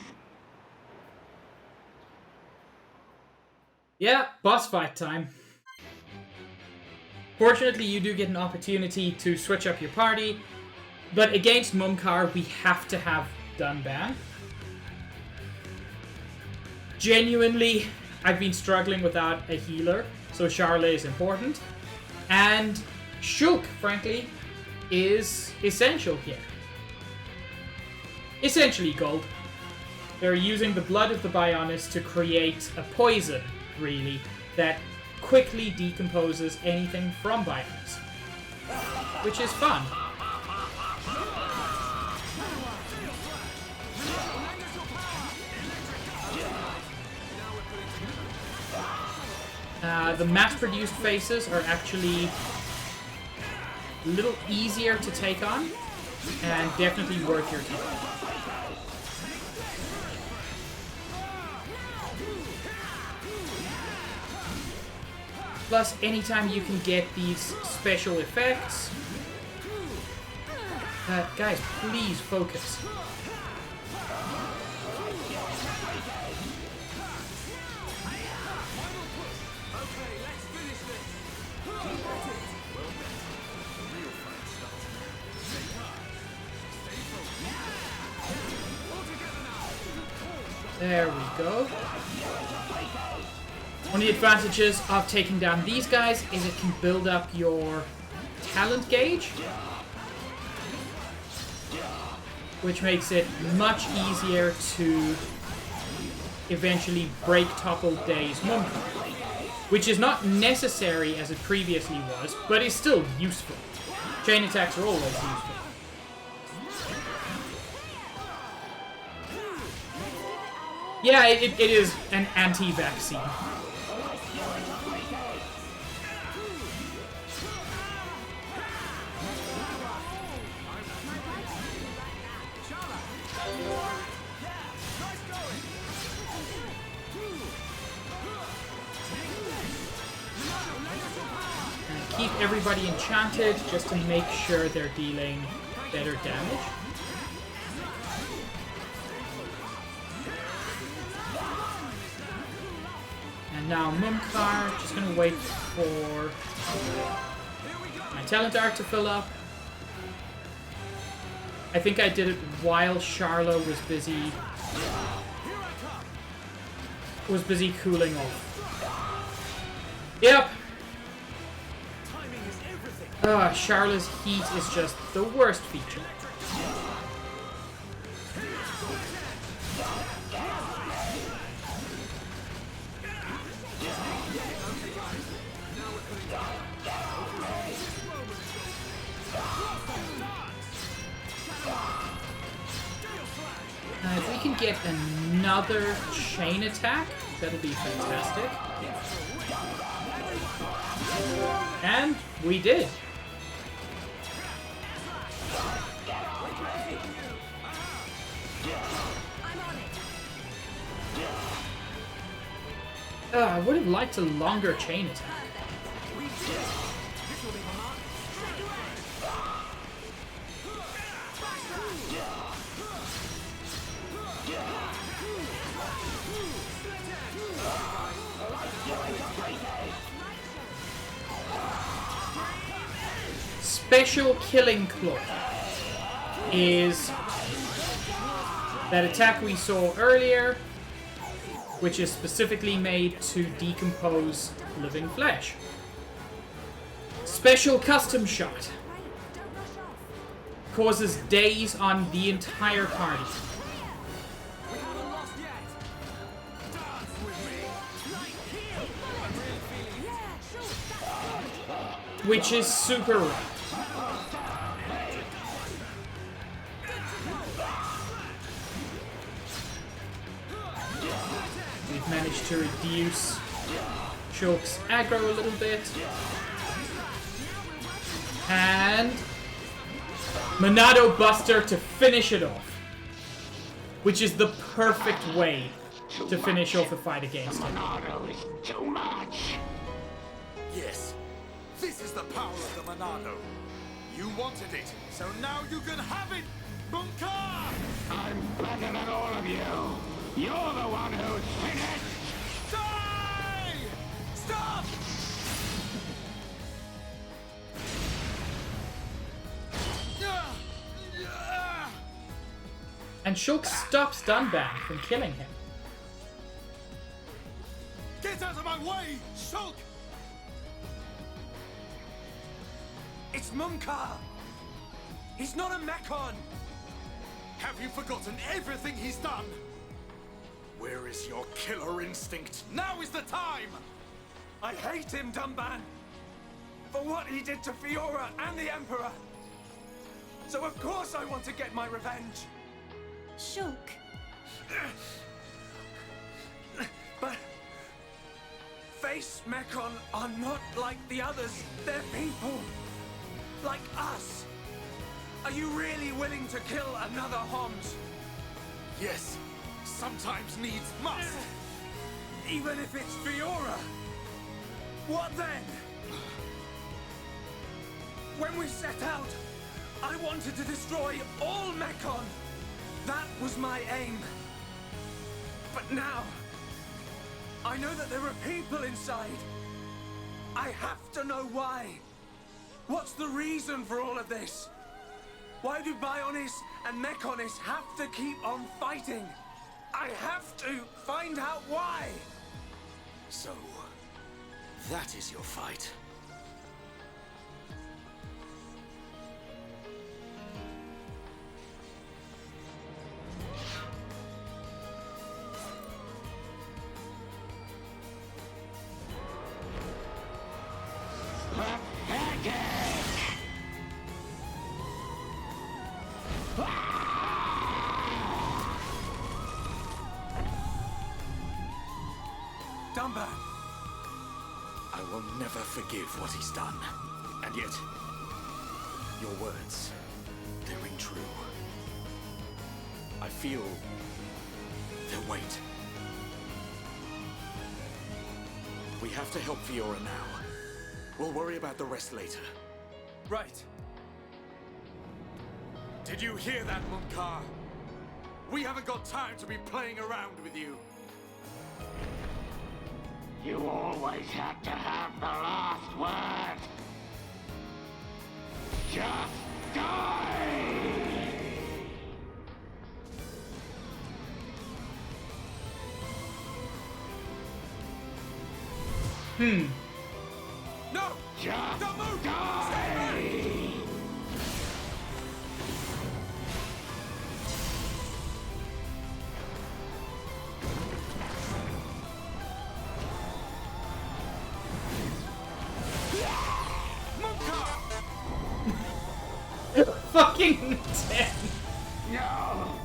Yeah, boss fight time. Fortunately, you do get an opportunity to switch up your party, but against Mumkar, we have to have Dunban. Genuinely, I've been struggling without a healer, so Charlotte is important. And Shulk, frankly, is essential here. Essentially gold. They're using the blood of the Bionis to create a poison, really, that quickly decomposes anything from Bionis. Which is fun. The mass-produced faces are actually a little easier to take on, and definitely worth your time. Plus, anytime you can get these special effects, Guys, please focus. Okay, let's finish this. There we go. One of the advantages of taking down these guys is it can build up your talent gauge, which makes it much easier to eventually break Topple Day's Monk, which is not necessary as it previously was, but is still useful. Chain attacks are always useful. Yeah, it is an anti-vaccine. Keep everybody enchanted just to make sure they're dealing better damage. And now Mumkar, just gonna wait for my talent arc to fill up. I think I did it while Charlo was busy cooling off. Yep. Charlotte's heat is just the worst feature. If we can get another chain attack, that'll be fantastic. And we did. I would have liked a longer chain attack. Special Killing Claw is that attack we saw earlier, which is specifically made to decompose living flesh. Special Custom Shot causes daze on the entire party. Which is super rare. We've managed to reduce Shulk's aggro a little bit. And Monado Buster to finish it off. Which is the perfect way to finish off a fight against him. Monado is too much. Yes, this is the power of the Monado. You wanted it, so now you can have it, Bunker! I'm better than all of you. You're the one who's finished. Die! Stop! And Shulk stops Dunban from killing him. Get out of my way, Shulk! It's Mumkar! He's not a Mekon! Have you forgotten everything he's done? Where is your killer instinct? Now is the time! I hate him, Dunban! For what he did to Fiora and the Emperor! So of course I want to get my revenge! Shulk. But Face Mekon are not like the others. They're people. Like us. Are you really willing to kill another Homs? Yes. Sometimes needs must. Even if it's Fiora. What then? When we set out, I wanted to destroy all Mekon. That was my aim. But now, I know that there are people inside. I have to know why. What's the reason for all of this? Why do Bionis and Mekonis have to keep on fighting? I have to find out why. So, that is your fight. Dumba! I will never forgive what he's done. And yet, your words, they ring true. I feel their weight. We have to help Fiora now. We'll worry about the rest later. Right. Did you hear that, Munkar? We haven't got time to be playing around with you. You always had to have the last word. Just die! No! Just Don't move! die! Fucking 10. No!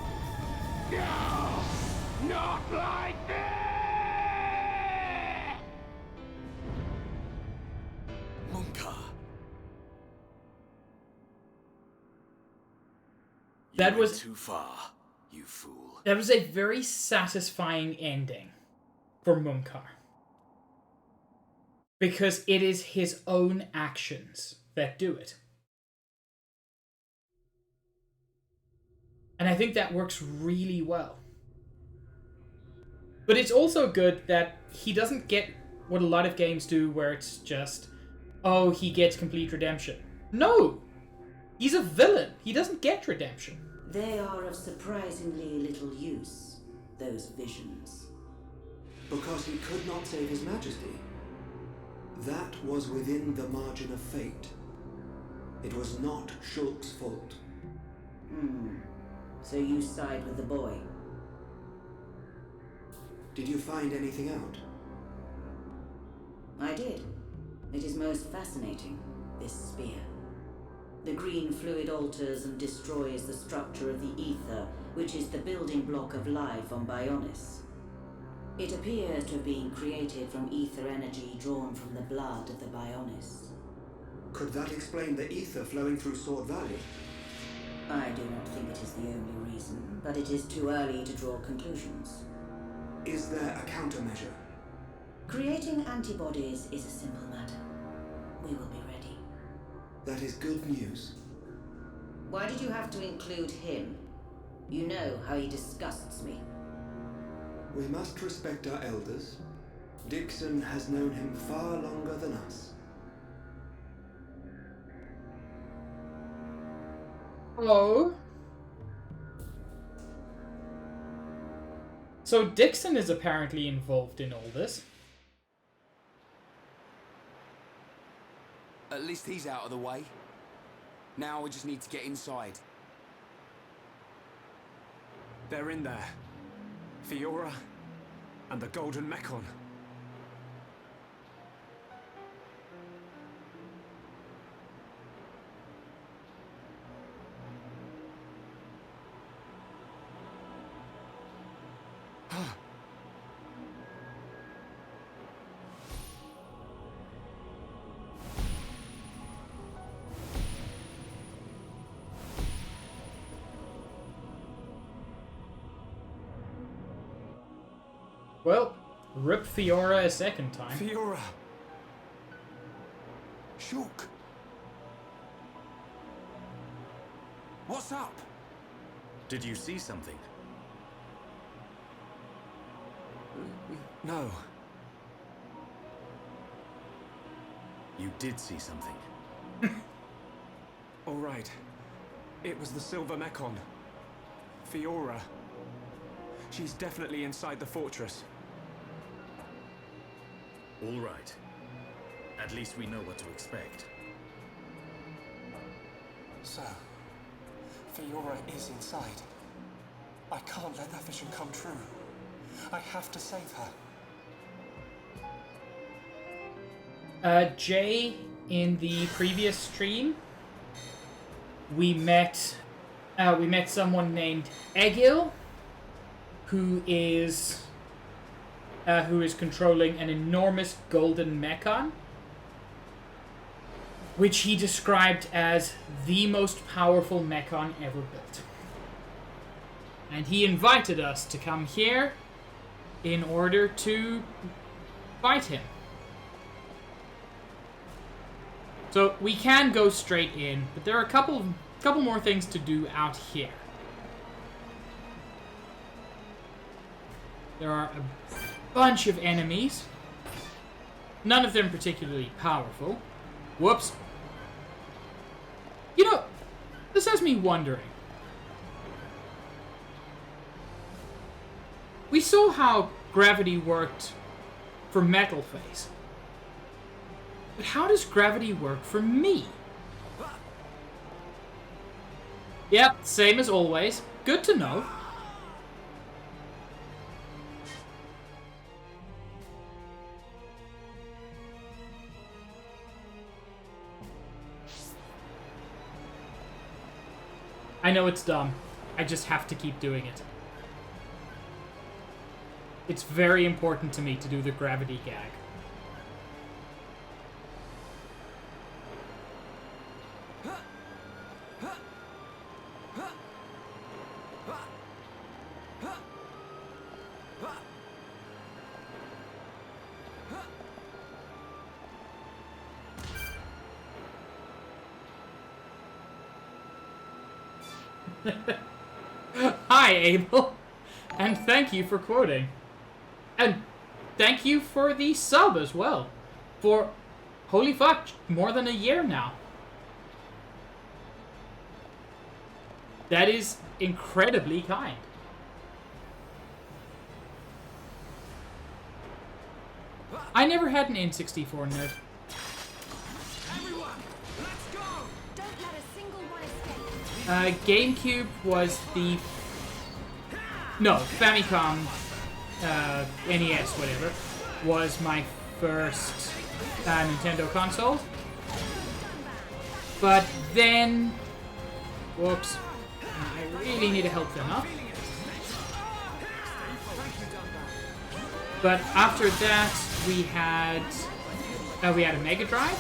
No! Not like this! Munkar. That You was- went too far, you fool. That was a very satisfying ending for Munkar. Because it is his own actions that do it. And I think that works really well. But it's also good that he doesn't get what a lot of games do where it's just, oh, he gets complete redemption. No! He's a villain. He doesn't get redemption. They are of surprisingly little use, those visions. Because he could not save his majesty. That was within the margin of fate. It was not Shulk's fault. So you side with the boy? Did you find anything out? I did. It is most fascinating, this spear. The green fluid alters and destroys the structure of the ether, which is the building block of life on Bionis. It appears to have been created from ether energy drawn from the blood of the Bionis. Could that explain the ether flowing through Sword Valley? I do not think it is the only reason, but it is too early to draw conclusions. Is there a countermeasure? Creating antibodies is a simple matter. We will be ready. That is good news. Why did you have to include him? You know how he disgusts me. We must respect our elders. Dixon has known him far longer than us. Oh. So Dixon is apparently involved in all this. At least he's out of the way. Now we just need to get inside. They're in there. Fiora and the Golden Mekon. Well, rip Fiora a second time. Fiora! Shulk! What's up? Did you see something? No. You did see something. All right. It was the Silver Mechon. Fiora. She's definitely inside the fortress. All right. At least we know what to expect. So, Fiora is inside. I can't let that vision come true. I have to save her. Jay, in the previous stream, we met someone named Egil, who is controlling an enormous golden mechon, which he described as the most powerful mechon ever built. And he invited us to come here in order to fight him. So we can go straight in, but there are a couple more things to do out here. There are a bunch of enemies. None of them particularly powerful. Whoops. You know, this has me wondering. We saw how gravity worked for Metal Face. But how does gravity work for me? Yep, same as always. Good to know. I know it's dumb. I just have to keep doing it. It's very important to me to do the gravity gag. Hi, Abel. And thank you for quoting. And thank you for the sub as well. For, holy fuck, more than a year now. That is incredibly kind. I never had an N64 nerd. Everyone, let's go! Don't let a single one escape. GameCube was the... No, Famicom, NES, whatever, was my first Nintendo console. But then... Whoops. I really need to help them up. But after that, we had a Mega Drive.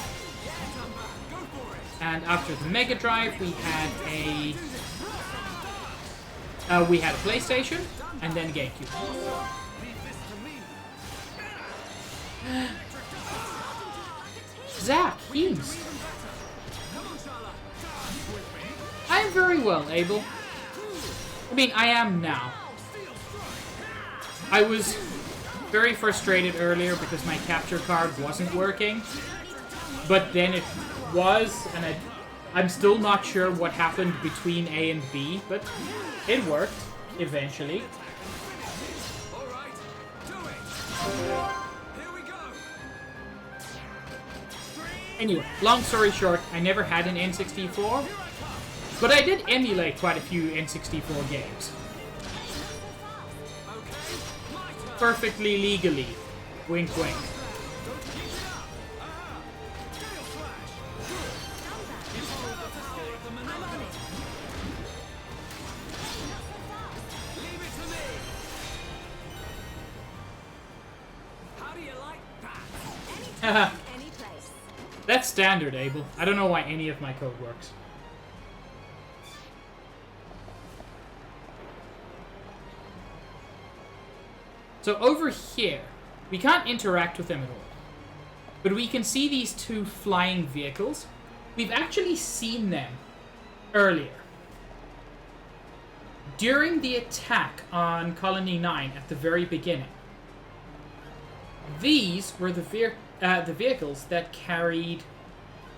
And after the Mega Drive, we had a PlayStation, and then GameCube. Zach, Heems. I am very well, Abel. I mean, I am now. I was very frustrated earlier because my capture card wasn't working. But then it was, and I'm still not sure what happened between A and B, but it worked, eventually. Alright, do it! Here we go! Anyway, long story short, I never had an N64, but I did emulate quite a few N64 games. Perfectly legally. Wink wink. That's standard, Abel. I don't know why any of my code works. So over here, we can't interact with them at all. But we can see these two flying vehicles. We've actually seen them earlier. during the attack on Colony 9 at the very beginning, these were the vehicles that carried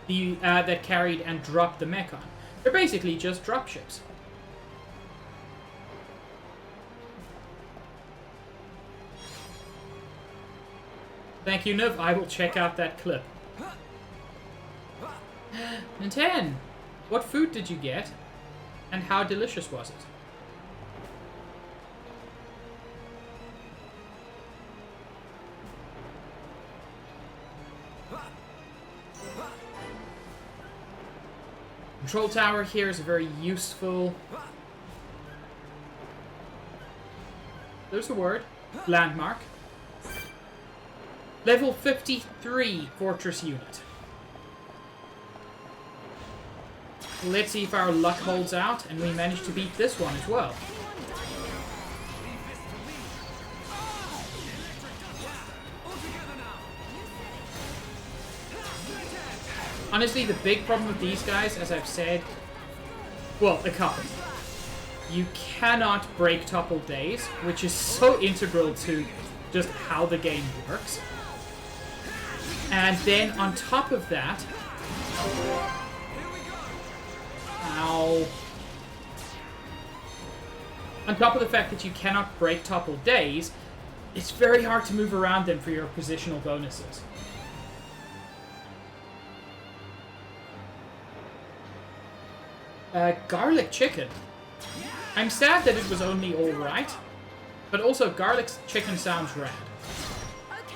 and dropped the Mechon. They're basically just dropships. Thank you, Nuv. I will check out that clip. And 10. What food did you get? And how delicious was it? Control tower here is a very useful... There's the word. Landmark. Level 53 fortress unit. Let's see if our luck holds out and we manage to beat this one as well. Honestly, the big problem with these guys, as I've said, well, a couple. You cannot break topple days, which is so integral to just how the game works. And then on top of that... Ow. On top of the fact that you cannot break topple days, it's very hard to move around them for your positional bonuses. Garlic chicken. I'm sad that it was only alright, but also garlic chicken sounds rad. Okay.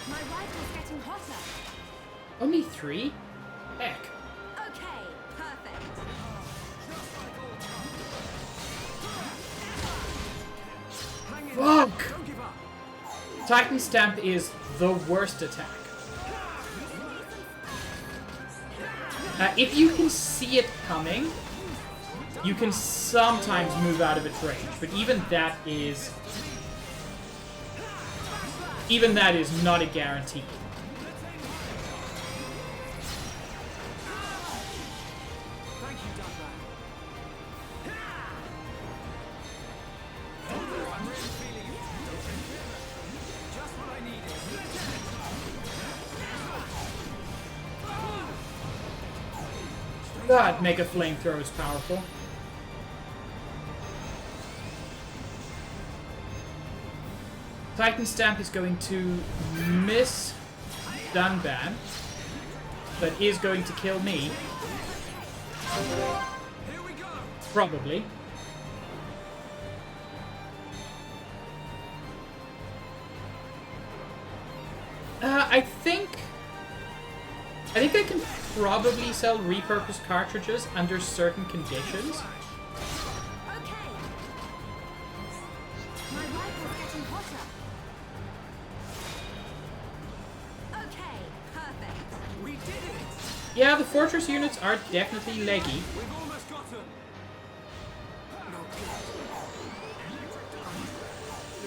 My rifle's getting hotter. Only 3? Heck. Okay, perfect. Fuck! Titan Stamp is the worst attack. If you can see it coming, you can sometimes move out of its range, but even that is not a guarantee. God, Mega Flamethrower is powerful. Titan Stamp is going to miss Dunban, but is going to kill me. Probably. I think I can probably sell repurposed cartridges under certain conditions. Okay. My rifle's getting hotter. Okay, perfect. We did it! Yeah, the fortress units are definitely leggy. We've almost got him.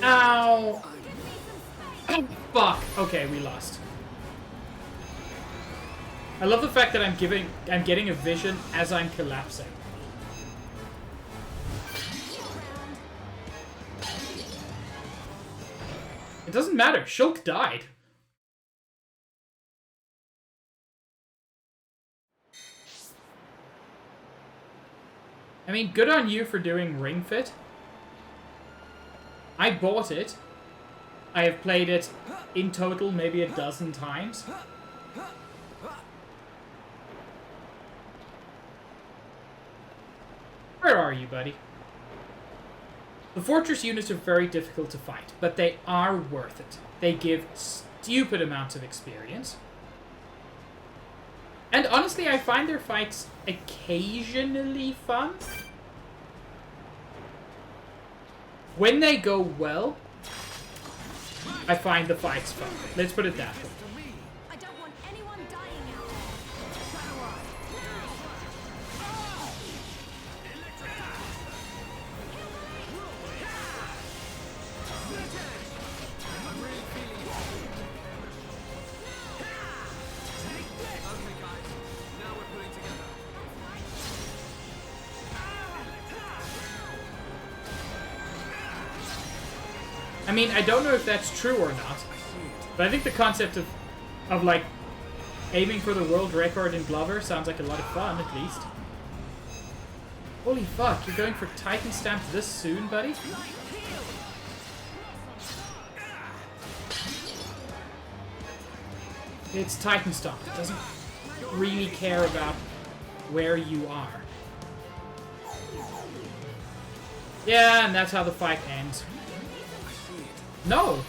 Ow! Oh, fuck. Okay, we lost. I love the fact that I'm getting a vision as I'm collapsing. It doesn't matter. Shulk died. I mean, good on you for doing Ring Fit. I bought it. I have played it in total maybe a dozen times. Where are you, buddy? The fortress units are very difficult to fight, but they are worth it. They give stupid amounts of experience. And honestly, I find their fights occasionally fun. When they go well, I find the fights fun. Let's put it that way. I don't want anyone dying out I mean, I don't know if that's true or not, but I think the concept of like, aiming for the world record in Glover sounds like a lot of fun, at least. Holy fuck, you're going for Titan Stamp this soon, buddy? It's Titan Stomp. It doesn't really care about where you are. Yeah, and that's how the fight ends. No!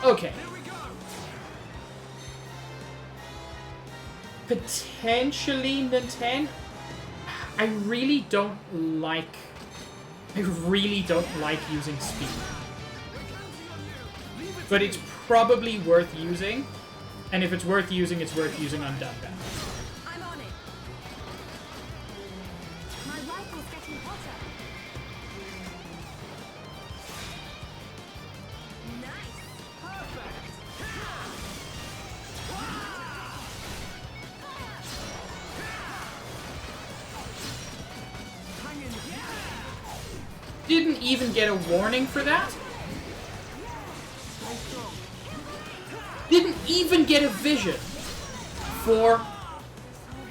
Okay. Potentially Nintendo. I really don't like using speed. But it's probably worth using. And if it's worth using on Dunban. I'm on it. My rifle's getting hotter. Nice. Perfect. Hang in. Didn't even get a warning for that. Didn't even get a vision for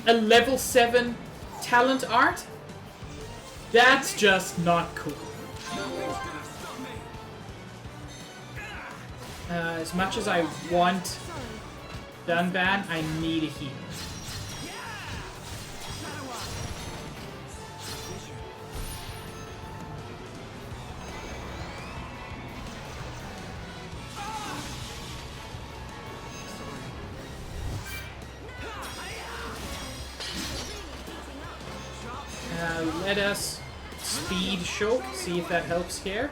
a level 7 talent art. That's just not cool. As much as I want Dunban, I need a healer. Let us speed Shulk, see if that helps here.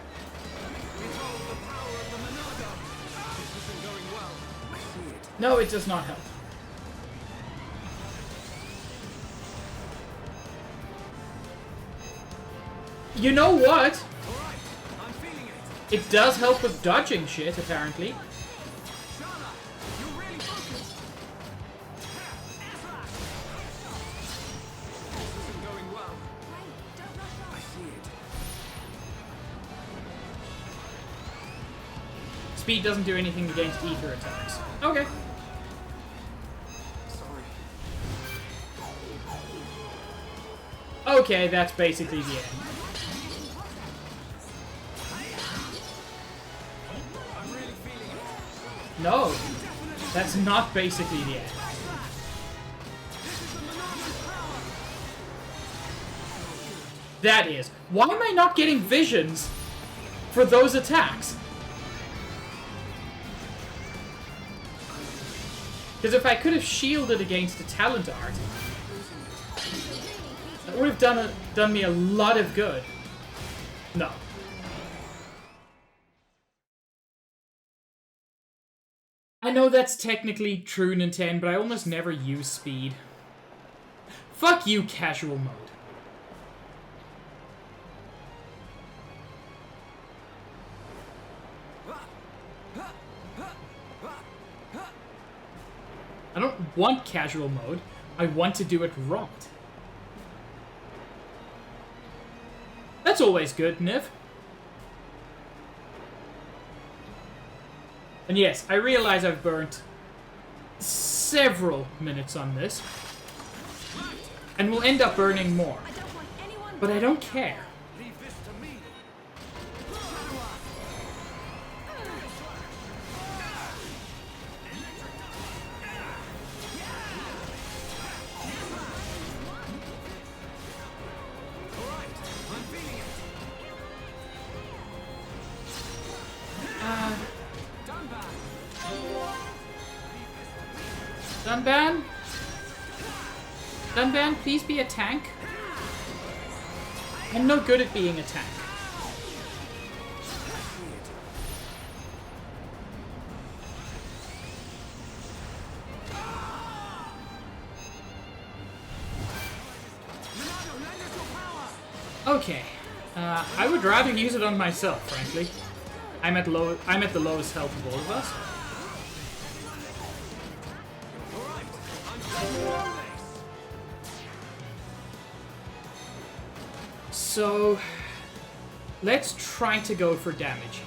No, it does not help. You know what? It does help with dodging shit, apparently. Speed doesn't do anything against ether attacks. Okay. Okay, that's basically the end. No, that's not basically the end. That is. Why am I not getting visions for those attacks? Because if I could have shielded against a talent art, that would have done me a lot of good. No. I know that's technically true, Nintendo, but I almost never use speed. Fuck you, casual mode. I don't want casual mode. I want to do it right. That's always good, Niv. And yes, I realize I've burnt several minutes on this. And we'll end up burning more. But I don't care. Dunban? Dunban, please be a tank. I'm no good at being a tank. Okay. I would rather use it on myself, frankly. I'm at the lowest health of all of us. So let's try to go for damage here.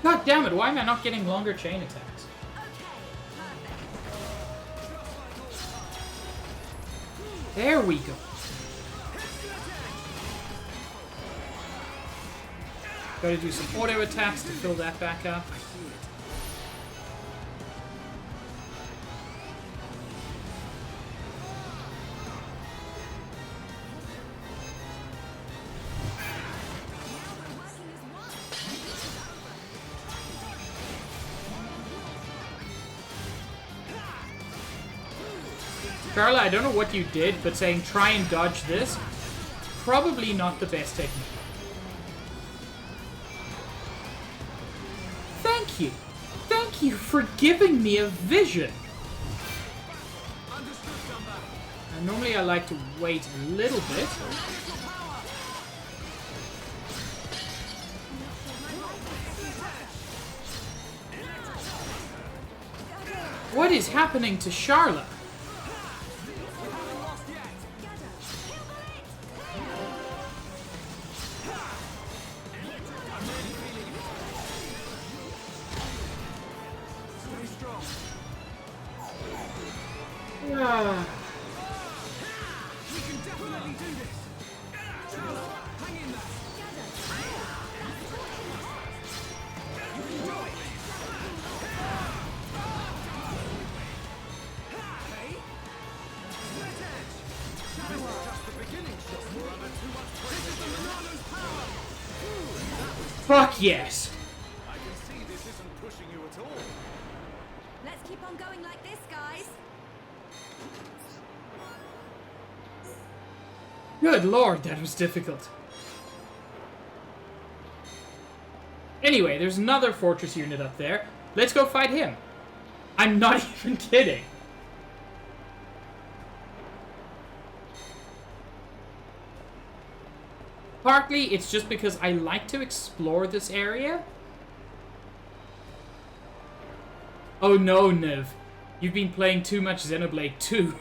God damn it, why am I not getting longer chain attacks? There we go. Gotta do some auto attacks to fill that back up. Carla, I don't know what you did, but saying try and dodge this, probably not the best technique. Thank you. Thank you for giving me a vision. And normally I like to wait a little bit. What is happening to Charlotte? Fuck yes! I can see this isn't pushing you at all. Let's keep on going like this, guys. Good lord, that was difficult. Anyway, there's another fortress unit up there. Let's go fight him. I'm not even kidding. Partly, it's just because I like to explore this area. Oh no, Niv. You've been playing too much Xenoblade 2.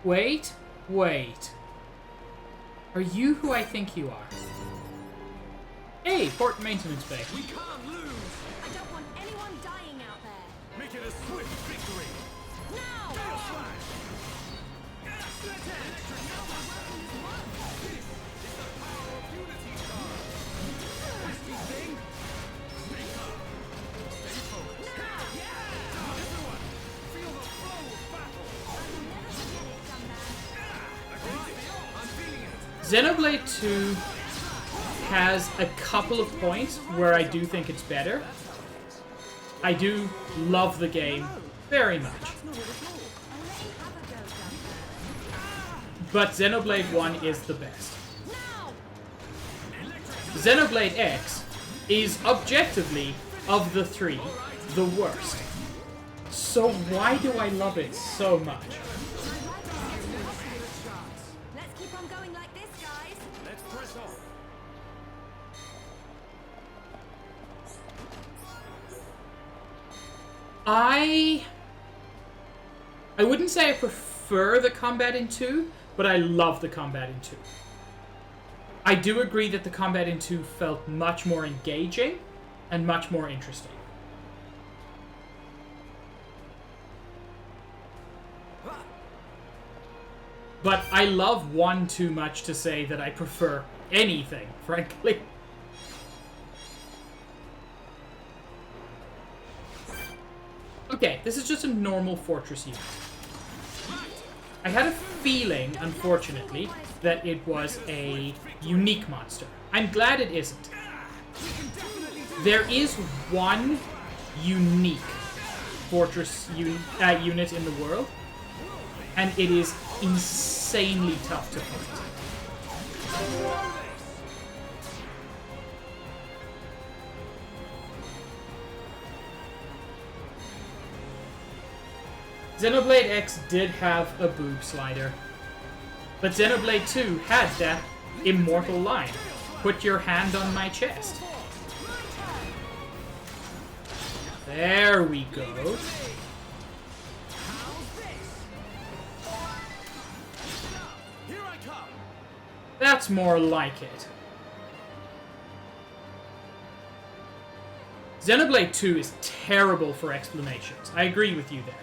Wait. Are you who I think you are? Hey, port maintenance bay. We can't lose. I don't want anyone dying out there. Make it a swift victory. Now! Gale slash. Split edge. This is the power of unity, Charles. Risky thing. Stay calm. Stay focused. Now! Yeah! Everyone, feel the flow of battle. I'll never forget it, Dumbbell. I'm feeling it. Xenoblade 2 has a couple of points where I do think it's better. I do love the game very much. But Xenoblade 1 is the best. Xenoblade X is objectively, of the three, the worst. So why do I love it so much? Let's keep on going like this, guys. Let's press on. I wouldn't say I prefer the combat in 2, but I love the combat in 2. I do agree that the combat in 2 felt much more engaging and much more interesting. But I love 1 too much to say that I prefer anything, frankly. Okay, this is just a normal fortress unit. I had a feeling, unfortunately, that it was a unique monster. I'm glad it isn't. There is one unique fortress unit in the world, and it is insanely tough to fight. Xenoblade X did have a boob slider. But Xenoblade 2 had that immortal line. Put your hand on my chest. There we go. That's more like it. Xenoblade 2 is terrible for explanations. I agree with you there.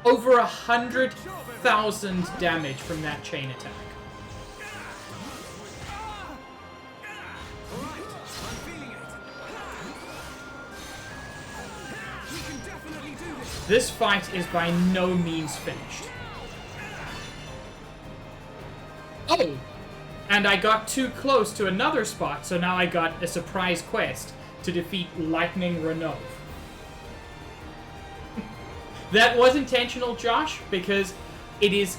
Over 100,000 damage from that chain attack. This fight is by no means finished. Oh! And I got too close to another spot, so now I got a surprise quest to defeat Lightning Renov. That was intentional, Josh, because it is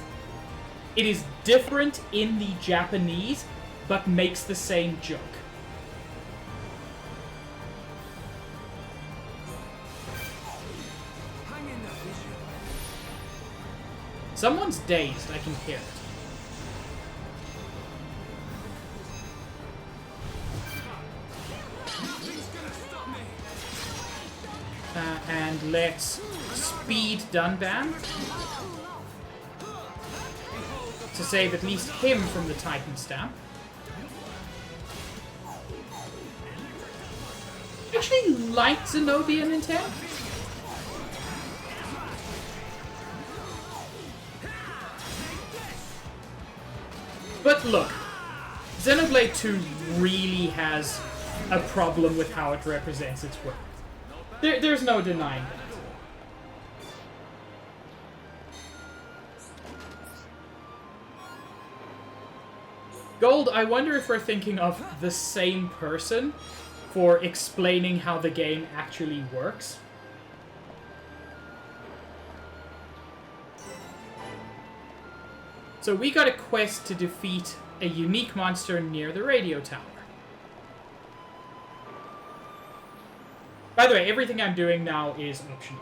different in the Japanese, but makes the same joke. Someone's dazed, I can hear it. And let's speed Dunban to save at least him from the Titan Stamp. Actually like Zenobia intent. But look, Xenoblade 2 really has a problem with how it represents its world. There's no denying that. Gold, I wonder if we're thinking of the same person for explaining how the game actually works. So we got a quest to defeat a unique monster near the radio tower. By the way, everything I'm doing now is optional.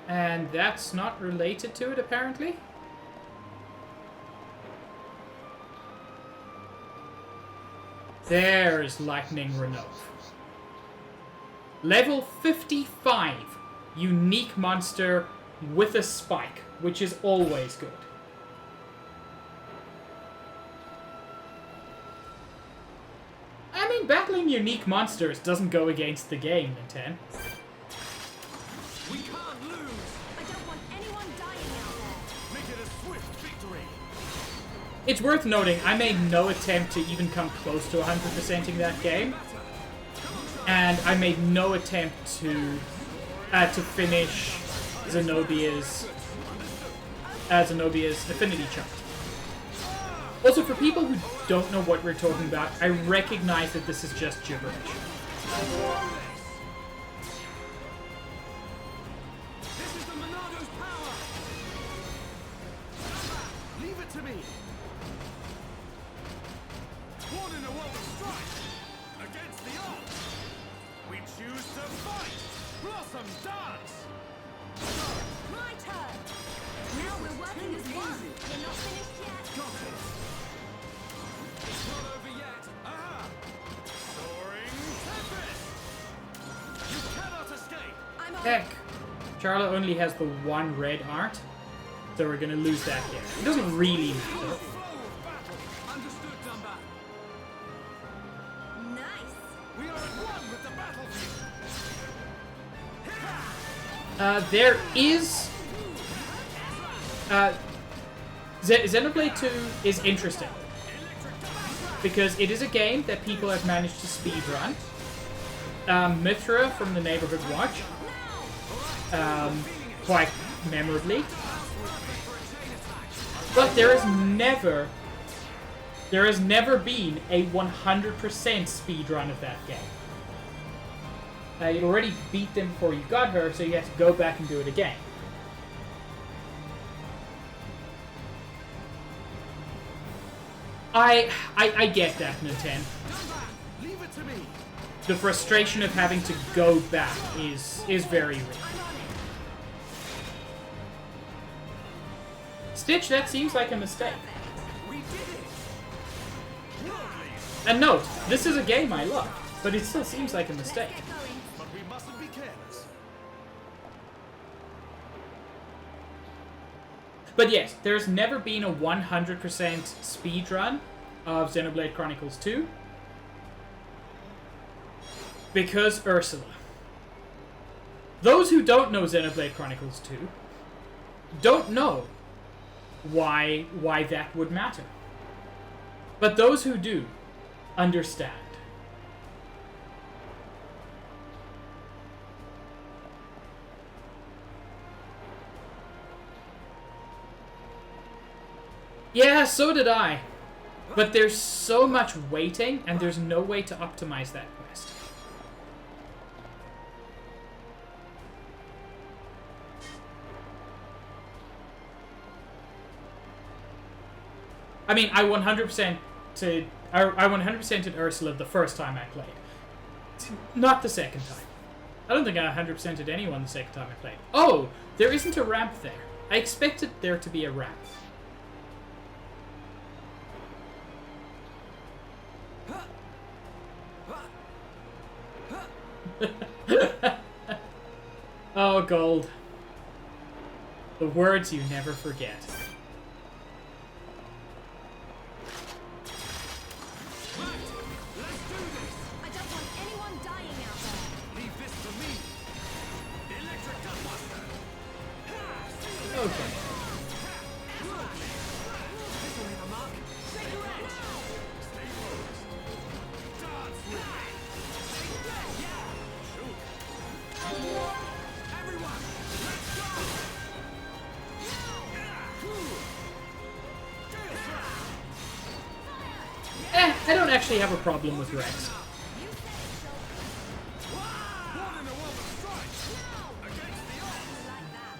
And that's not related to it, apparently. There's Lightning Renov. Level 55. Unique monster with a spike, which is always good. I mean, battling unique monsters doesn't go against the game in 10. We can't lose. I don't want anyone dying out there. Make it a swift victory. It's worth noting, I made no attempt to even come close to 100%ing that game. And I made no attempt to finish Zenobia's affinity chart. Also, for people who don't know what we're talking about, I recognize that this is just gibberish. This is the Monado's power. Leave it to me. Born in a world of strife against the odds. We choose to fight. Blossom dance. My turn. Now we're working as one. We're not finished yet. Got it. It's not over yet. Aha! Soaring Tempest. You cannot escape. I'm on. Heck, Charlotte only has the one red art, so we're gonna lose that here. It doesn't really matter. Flow of battle. Understood, Dumba. Nice. We are at one with the battlefield. There is... Xenoblade 2 is interesting. Because it is a game that people have managed to speedrun. Mithra from the Neighborhood Watch. Quite memorably. But there has never been a 100% speedrun of that game. You'd already beat them before you got her, so you have to go back and do it again. I get that, Nintendo. Leave it to me. The frustration of having to go back is very real. Stitch, that seems like a mistake. We did it. And note, this is a game I love, but it still seems like a mistake. But we mustn't be careless. But yes, there's never been a 100% speedrun of Xenoblade Chronicles 2 because Ursula. Those who don't know Xenoblade Chronicles 2 don't know why that would matter. But those who do understand. Yeah, so did I. But there's so much waiting, and there's no way to optimize that quest. I mean, I 100%ed Ursula the first time I played. Not the second time. I don't think I 100%ed anyone the second time I played. Oh, there isn't a ramp there. I expected there to be a ramp. Oh, Gold. The words you never forget. I don't want anyone dying out there. Leave this to me. Electric Gunbuster. Okay. This will leave a mark. Take your edge. Stay focused. Dance with me. Yeah. Shoot. Everyone, let's go. I don't actually have a problem with Rex.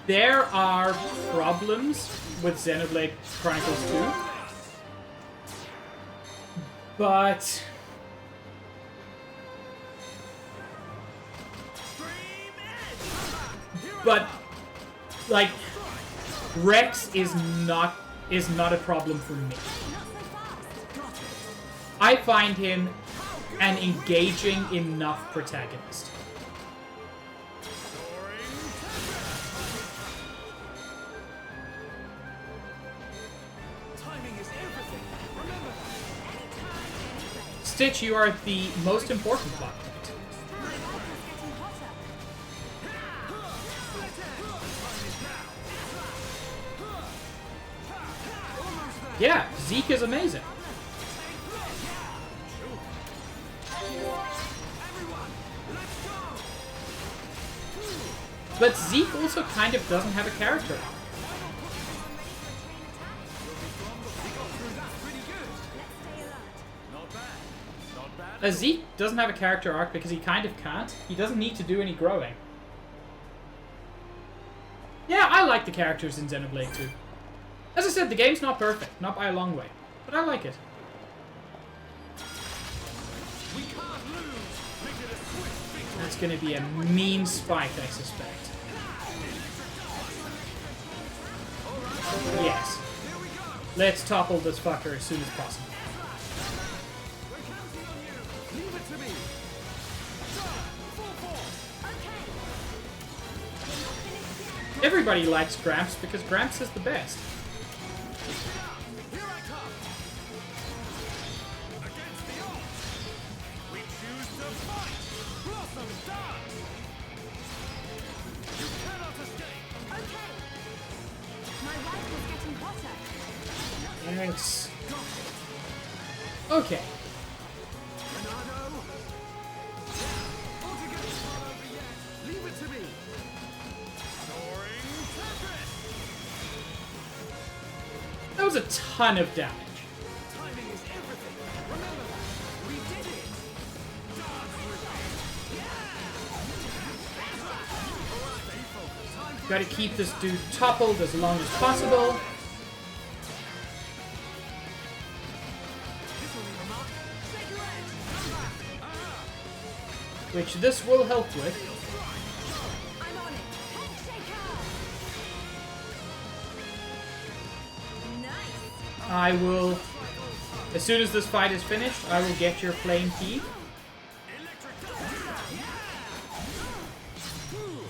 There are problems with Xenoblade Chronicles 2, but like Rex is not a problem for me. I find him an engaging enough protagonist. Timing is everything. Remember that. Stitch, you are the most important plot point. Yeah, Zeke is amazing. But Zeke also kind of doesn't have a character arc. Zeke doesn't have a character arc because he kind of can't. He doesn't need to do any growing. Yeah, I like the characters in Xenoblade 2. As I said, the game's not perfect, not by a long way, but I like it. That's gonna be a mean spike, I suspect. Yes. Let's topple this fucker as soon as possible. Everybody likes Gramps because Gramps is the best. Thanks. Okay. That was a ton of damage. Timing is everything. Remember that. We did it. Dance with me. Gotta keep this dude toppled as long as possible. which this will help with. I'm on it. Head shaker. Nice. I will, as soon as this fight is finished, I will get your flame key.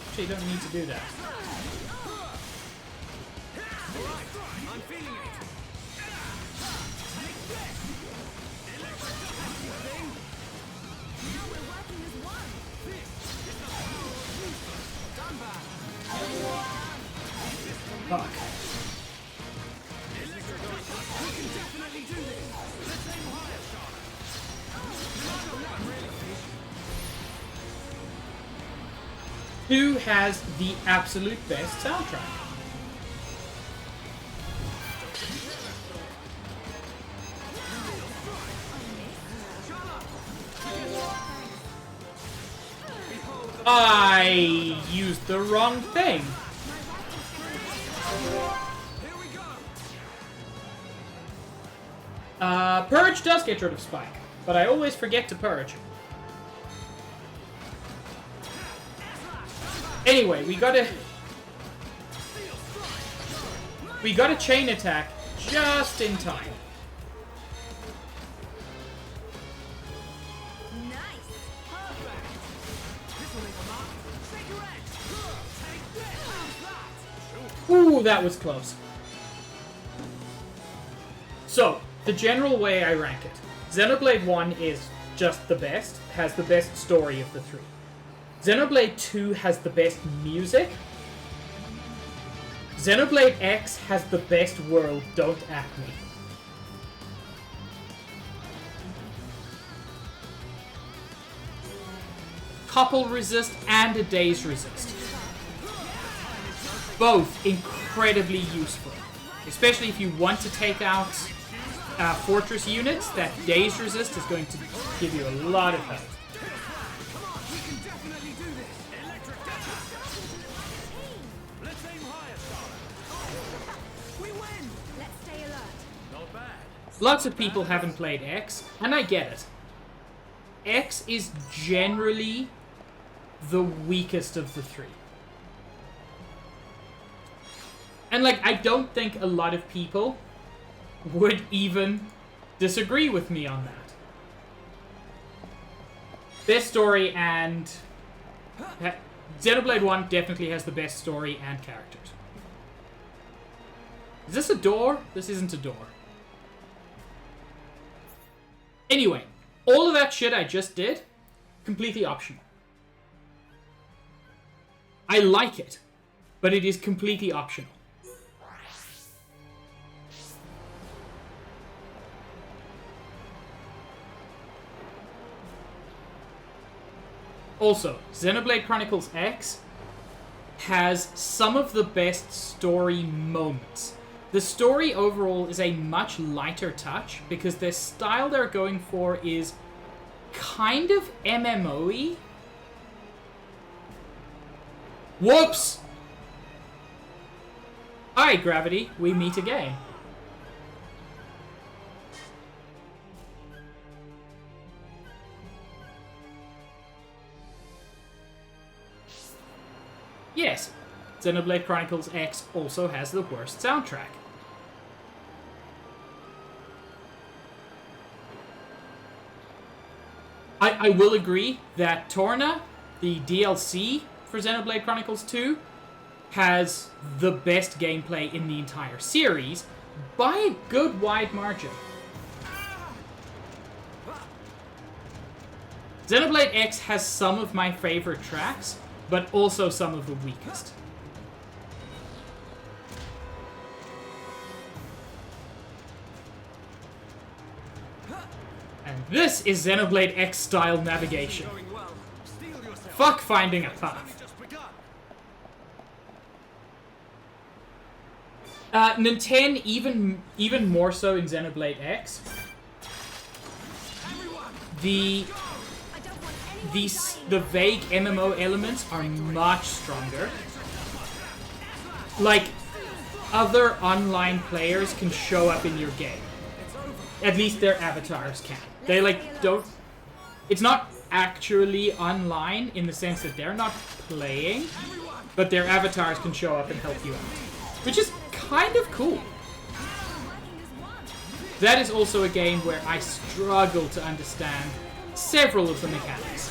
Actually, you don't need to do that. I'm feeling it. Now we're working as one. Fuck. We can definitely do this. Let's aim higher, Charlotte. Who has the absolute best soundtrack? I used the wrong thing. Here we go. Purge does get rid of Spike, but I always forget to purge. Anyway, we got a chain attack just in time. Nice. Perfect. This will leave a mark. Take your edge. Take this. How's that? Ooh, that was close. So, the general way I rank it. Xenoblade 1 is just the best, has the best story of the three. Xenoblade 2 has the best music. Xenoblade X has the best world, don't at me. Couple resist and a daze resist. Both incredibly useful. Especially if you want to take out fortress units, that daze resist is going to give you a lot of help. We can definitely do this. Electric dash. Let's aim higher, Charlotte. We win. Let's stay alert. Not bad. Lots of people haven't played X, and I get it. X is generally the weakest of the three. And, like, I don't think a lot of people would even disagree with me on that. Best story and... Xenoblade 1 definitely has the best story and characters. Is this a door? This isn't a door. Anyway, all of that shit I just did, completely optional. I like it, but it is completely optional. Also, Xenoblade Chronicles X has some of the best story moments. The story overall is a much lighter touch because the style they're going for is kind of MMO-y. Whoops! Alright, Gravity, we meet again. Yes, Xenoblade Chronicles X also has the worst soundtrack. I will agree that Torna, the DLC for Xenoblade Chronicles 2, has the best gameplay in the entire series by a good wide margin. Xenoblade X has some of my favorite tracks, but also some of the weakest. And this is Xenoblade X style navigation. Fuck finding a path. Nintendo even more so in Xenoblade X. The vague MMO elements are much stronger. Like, other online players can show up in your game. At least their avatars can. They, like, don't... It's not actually online in the sense that they're not playing, but their avatars can show up and help you out, which is kind of cool. That is also a game where I struggle to understand several of the mechanics.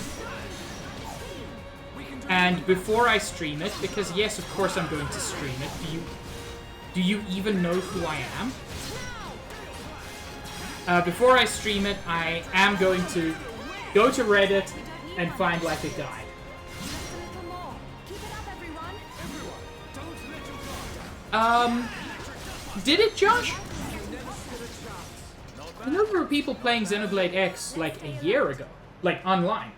And before I stream it, because yes, of course I'm going to stream it, do you even know who I am? Before I stream it, I am going to go to Reddit and find like a guide. Did it, Josh? I know there were people playing Xenoblade X like a year ago, like online.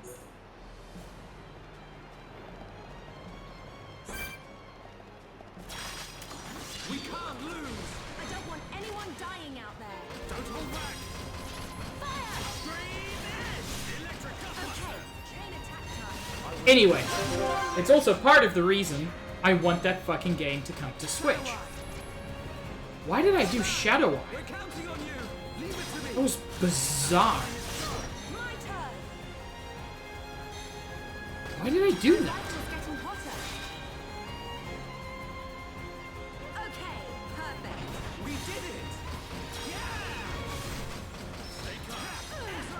We can't lose. I don't want anyone dying out there. Don't hold back. Fire! Electric cut. Okay, chain attack time. Anyway, it's also part of the reason I want that fucking game to come to Switch. Why did I do Shadow Eye? We're counting on you. Leave it to me. That was bizarre. My turn. Why did I do that? Battle's getting hotter. Okay, perfect. We did it. Yeah. Stay calm.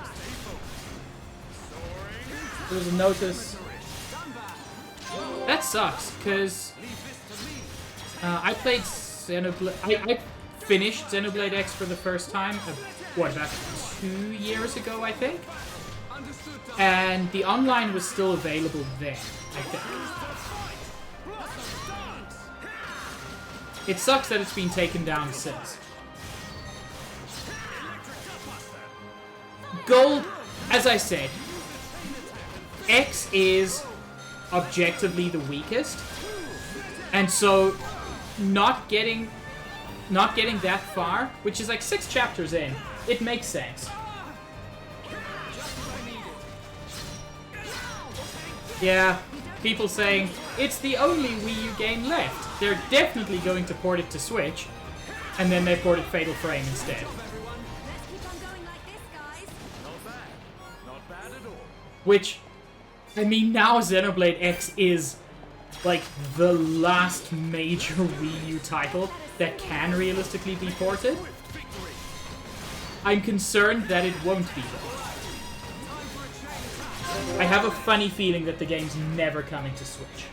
Stay focused. Soaring. There was a notice. Done that. That sucks, because Leave this to me. I played Xenoblade. I finished Xenoblade X for the first time, about 2 years ago, I think? Understood. And the online was still available then, I think. It sucks that it's been taken down since. Gold, as I said, X is objectively the weakest, and so not getting that far, which is like 6 chapters in, it makes sense. Yeah, people saying it's the only Wii U game left. They're definitely going to port it to Switch, and then they ported Fatal Frame instead. Let's keep on going like this, guys. Not bad. Not bad at all. Which, I mean, now Xenoblade X is like the last major Wii U title that can realistically be ported. I'm concerned that it won't be though. I have a funny feeling that the game's never coming to Switch.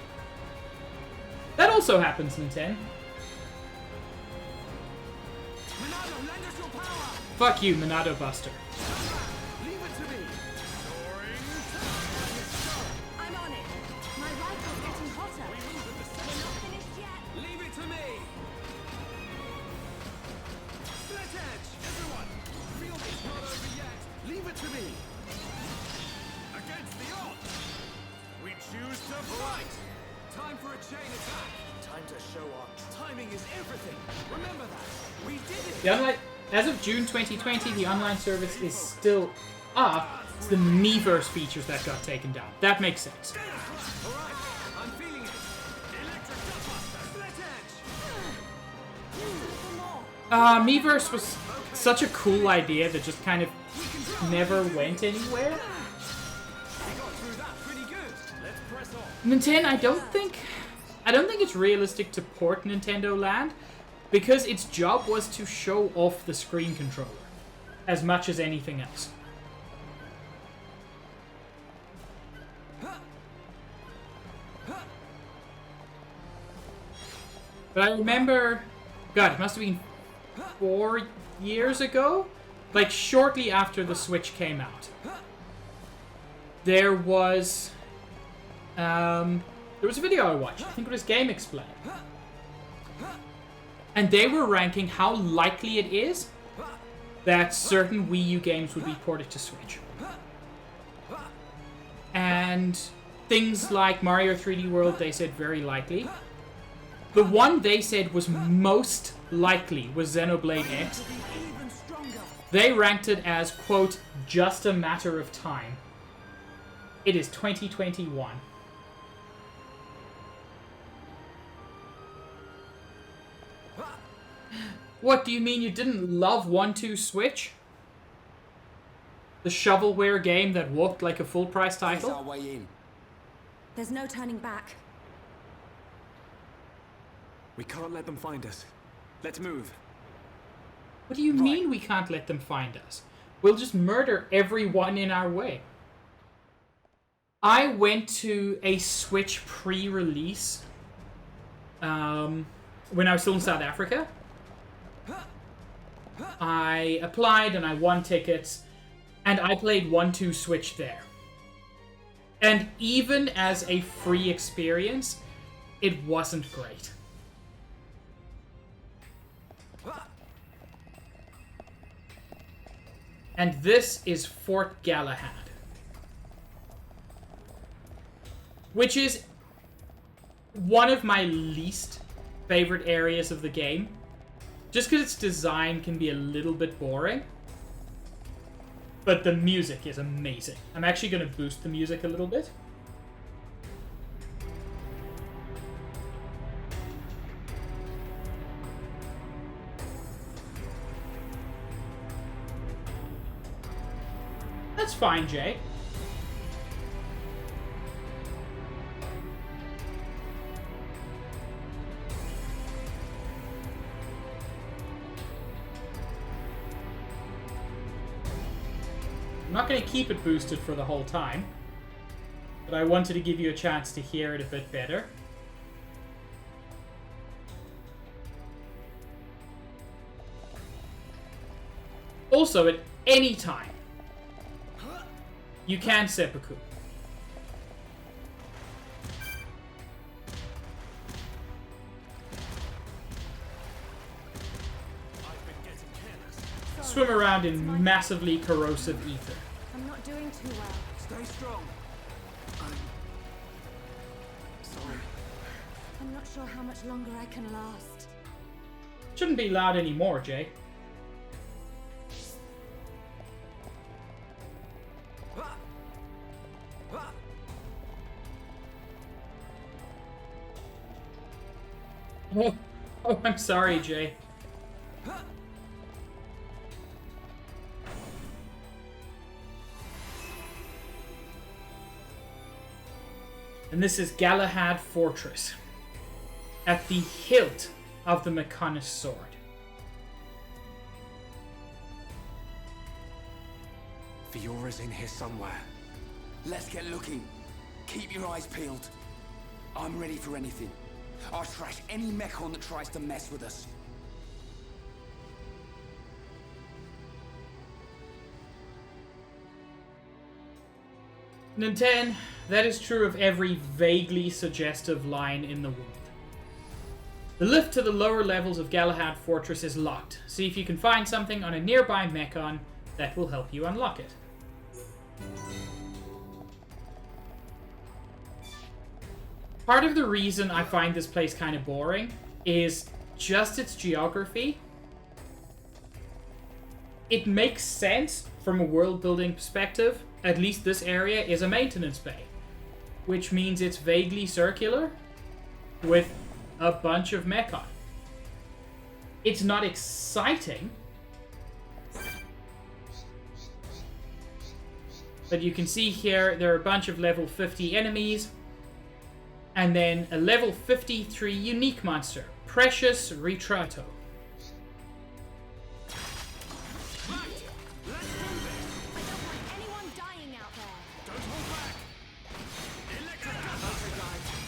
That also happens, Nintendo. Monado, lend us your power. Fuck you, Monado Buster. Leave it to me. Soaring. I'm on it. My rifle's getting hotter. We're not finished yet. Leave it to me. Split edge. Everyone. Feel it's not over yet. Leave it to me. Against the odds. We choose to fight. Time for a chain attack. Time to show off. Timing is everything. Remember that. We did it. The online, as of June 2020, the online service is still up. It's the Miiverse features that got taken down. That makes sense. Alright. I'm feeling it. Electric Gutbuster. Split edge. Miiverse was such a cool idea that just kind of never went anywhere. We got through that pretty good. Let's press on. Nintendo, I don't think it's realistic to port Nintendo Land, because its job was to show off the screen controller as much as anything else. But I remember, God, it must have been 4 years ago, like shortly after the Switch came out. There was a video I watched. I think it was Game Explain. And they were ranking how likely it is that certain Wii U games would be ported to Switch. And things like Mario 3D World, they said very likely. The one they said was most likely was Xenoblade X. They ranked it as, quote, just a matter of time. It is 2021. What, do you mean you didn't love 1-2 Switch? The shovelware game that walked like a full-price Here's our title. way in. There's no turning back. We can't let them find us. Let's move. What do you mean we can't let them find us? We'll just murder everyone in our way. I went to a Switch pre-release when I was still in South Africa. I applied and I won tickets, and I played 1-2 Switch there. And even as a free experience, it wasn't great. And this is Fort Galahad, which is one of my least favorite areas of the game, just because its design can be a little bit boring. But the music is amazing. I'm actually going to boost the music a little bit. That's fine, Jay. I'm not going to keep it boosted for the whole time, but I wanted to give you a chance to hear it a bit better. Also, at any time, you can seppuku. Swim around in massively corrosive ether. I'm not doing too well. Stay strong. I'm sorry. I'm not sure how much longer I can last. Shouldn't be loud anymore, Jay. Oh, I'm sorry, Jay. And this is Galahad Fortress, at the hilt of the Mechonis sword. Fiora's in here somewhere. Let's get looking. Keep your eyes peeled. I'm ready for anything. I'll trash any Mechon that tries to mess with us. Ninten, that is true of every vaguely suggestive line in the world. The lift to the lower levels of Galahad Fortress is locked. See if you can find something on a nearby Mechon that will help you unlock it. Part of the reason I find this place kind of boring is just its geography. It makes sense from a world-building perspective. At least this area is a maintenance bay, which means it's vaguely circular with a bunch of Mechon. It's not exciting, but you can see here there are a bunch of level 50 enemies, and then a level 53 unique monster, Precious Retrato.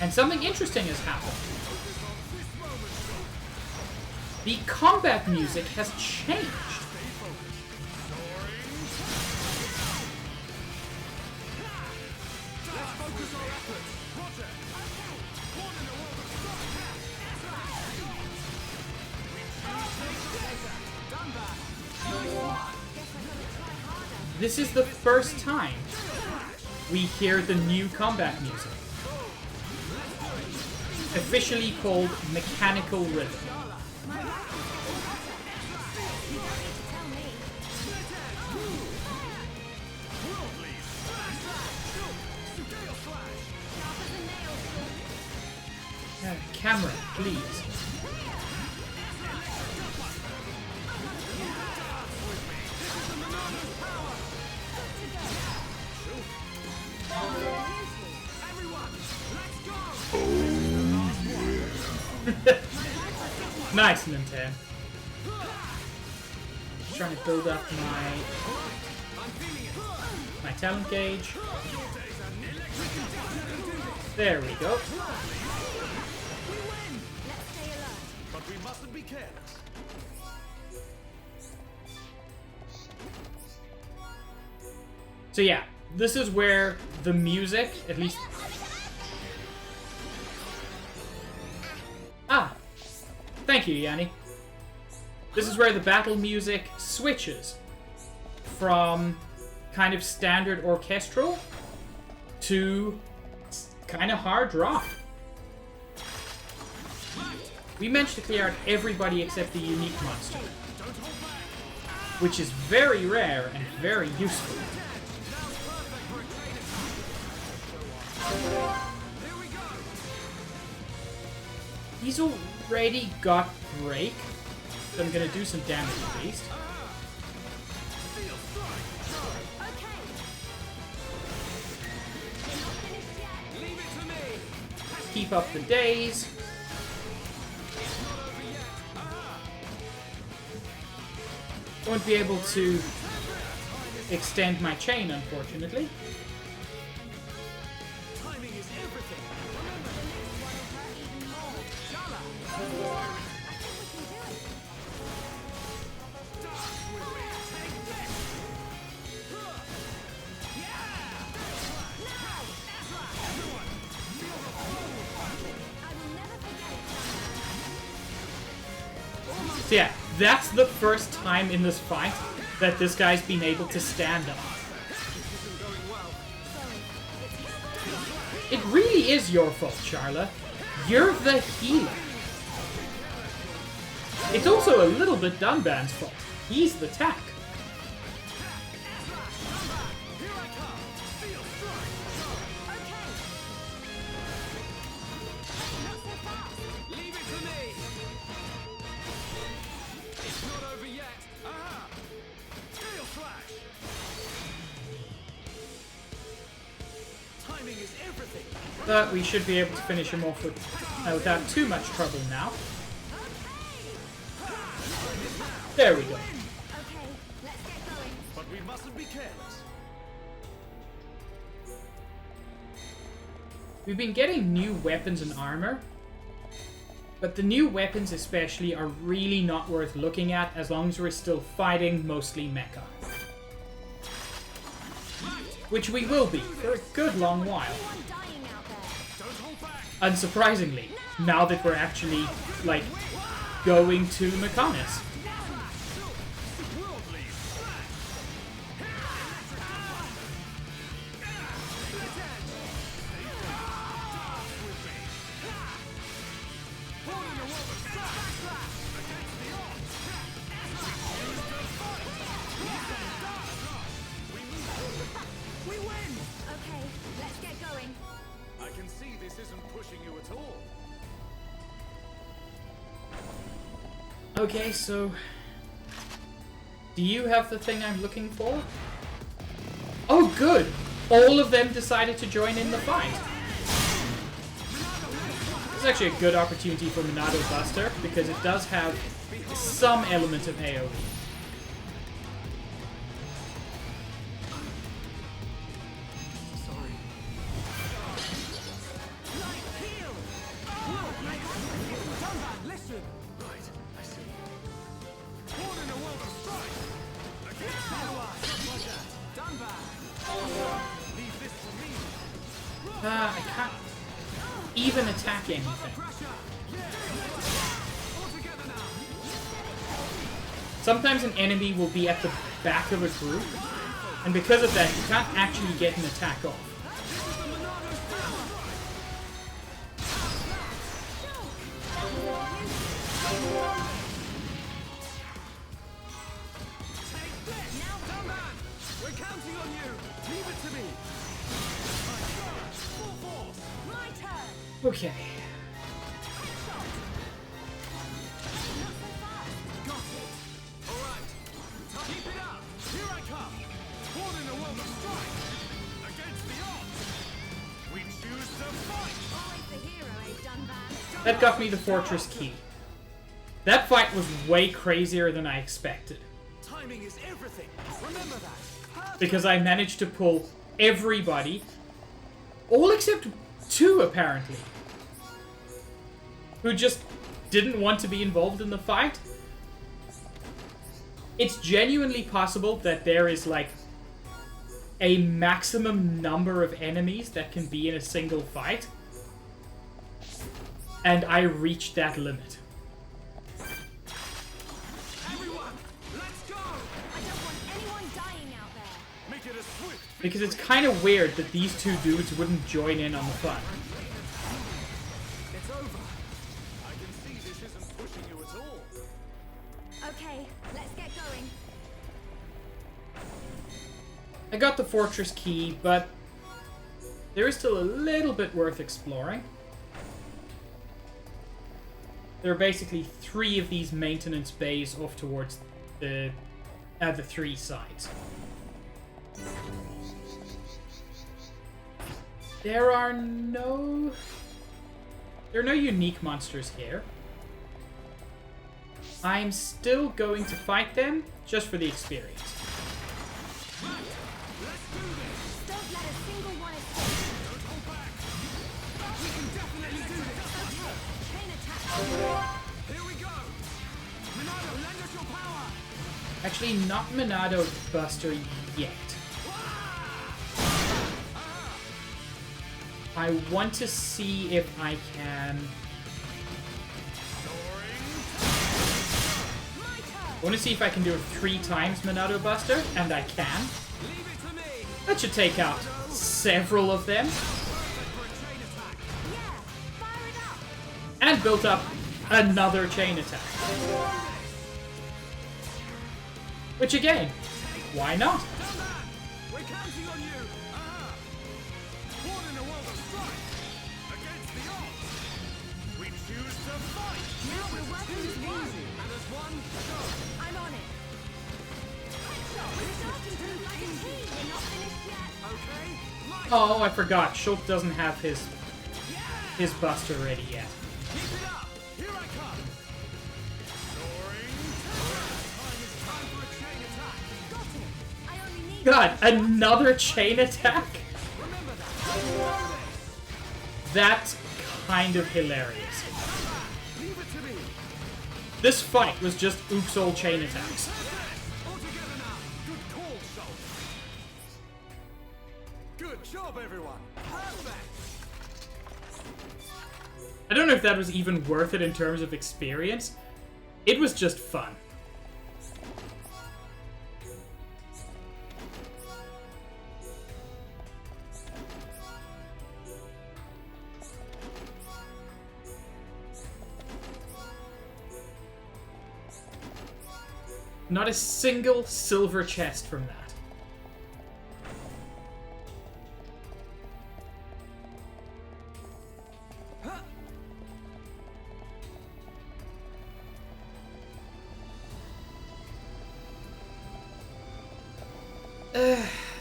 And something interesting has happened. The combat music has changed. This is the first time we hear the new combat music, officially called Mechanical Rhythm. Camera, please. Nice, Nintendo. Just trying to build up my talent gauge. There we go. But we mustn't be careless. So yeah, this is where the music, at least... Ah! Thank you, Yanni. This is where the battle music switches from kind of standard orchestral to kind of hard rock. We managed to clear out everybody except the unique monster, which is very rare and very useful. He's already got break, so I'm gonna do some damage at least. Keep up the days. Won't be able to extend my chain, unfortunately. So yeah, that's the first time in this fight that this guy's been able to stand up. It really is your fault, Charla. You're the healer. It's also a little bit Dunban's fault. He's the tank. But we should be able to finish him off without too much trouble now. There we go. But we mustn't be careless. We've been getting new weapons and armor, but the new weapons especially are really not worth looking at as long as we're still fighting mostly mecha. Which we will be for a good long while. Unsurprisingly, now that we're actually, like, going to Mechonis. Okay, so... do you have the thing I'm looking for? Oh, good! All of them decided to join in the fight. This is actually a good opportunity for Monado Buster, because it does have some element of AoE. I can't even attack anything. Sometimes an enemy will be at the back of a group, and because of that, you can't actually get an attack off. Okay. That got me the fortress key. That fight was way crazier than I expected. Timing is everything. Remember that. Because I managed to pull everybody, all except 2 apparently, who just didn't want to be involved in the fight. It's genuinely possible that there is like a maximum number of enemies that can be in a single fight, and I reached that limit. Everyone, let's go. I don't want anyone dying out there. Make it a swift. Because it's kind of weird that these 2 dudes wouldn't join in on the fun. It's over. I can see this isn't pushing you at all. Okay, let's get going. I got the fortress key, but there is still a little bit worth exploring. There are basically 3 of these maintenance bays off towards the 3 sides. There are no unique monsters here. I'm still going to fight them just for the experience. Don't let a single one escape. Don't hold back. We can definitely do this. Okay, chain attack. Here we go. Minato, lend us your power. Actually, not Monado Buster yet. I want to see if I can... I want to see if I can do it 3 times Monado Buster, and I can. That should take out several of them. And built up another chain attack. Which again, why not? We're counting on you. Born in a world of strife. Against the odds. We choose to fight. Now we're working as one. And as one, go. I'm on it. We're starting to look like a team. We're not finished yet. Okay. Oh, I forgot. Shulk doesn't have his Buster ready yet. Keep it up. Here I come. Soaring. Time for a chain attack. Got it. I only need God, another chain attack? Remember that. That's kind of hilarious. Leave it to me. This fight was just oops all chain attacks. All together now. Good call, Shulk. Good job, everyone. Perfect. I don't know if that was even worth it in terms of experience. It was just fun. Not a single silver chest from that.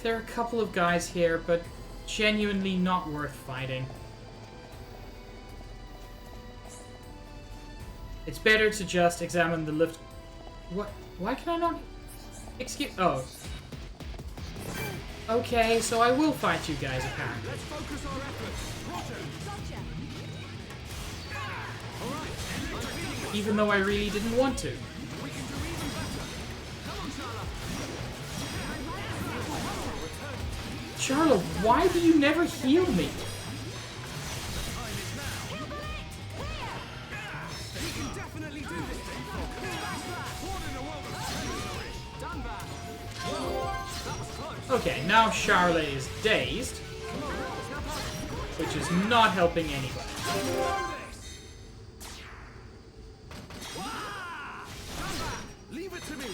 There are a couple of guys here, but genuinely not worth fighting. It's better to just examine the lift. What? Why can I not? Excuse. Oh. Okay, so I will fight you guys apparently. Let's focus our efforts. Roger. Gotcha. Even though I really didn't want to. We can do even better. Come on, Charlotte. Charlotte, why do you never heal me? We can definitely do this thing, folks. Born in a world of slavery. Done that. That was close. Okay, now Charlotte is dazed, which is not helping anybody. Leave it to me.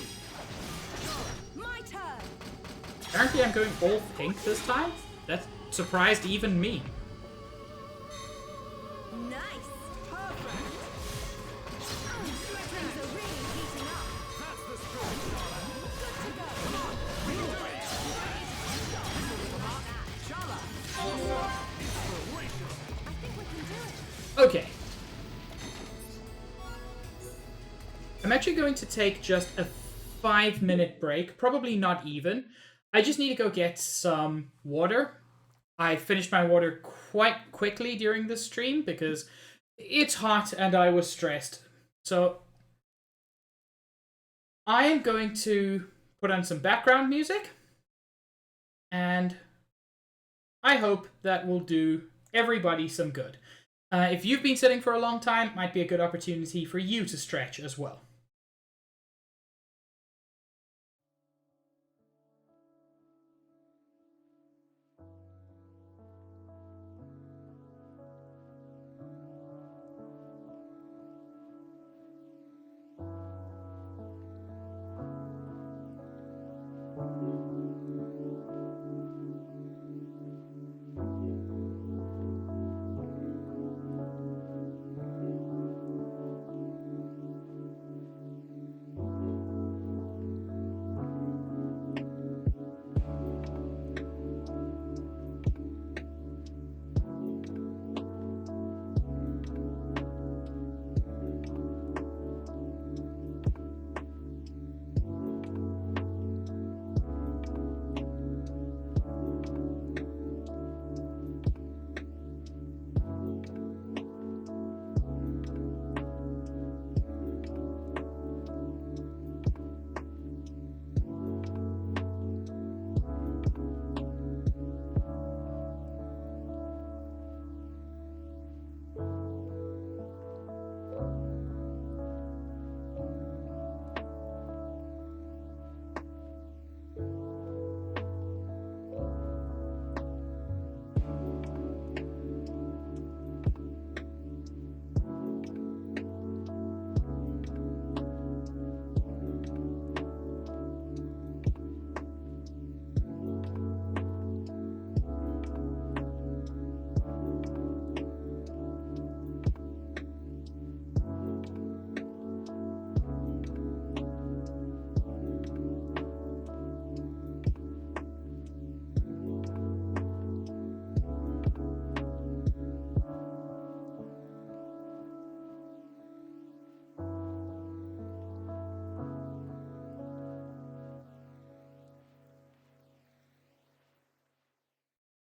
My turn. Apparently I'm going all pink this time? That surprised even me. Nice. Perfect. Things are really heating up. That's the spirit. Good to go. Come on. We can do it. Charlotte. Awesome. Inspiration. I think we can do it. Okay. I'm actually going to take just a 5-minute break, probably not even. I just need to go get some water. I finished my water quite quickly during the stream because it's hot and I was stressed. So I am going to put on some background music, and I hope that will do everybody some good. If you've been sitting for a long time, might be a good opportunity for you to stretch as well.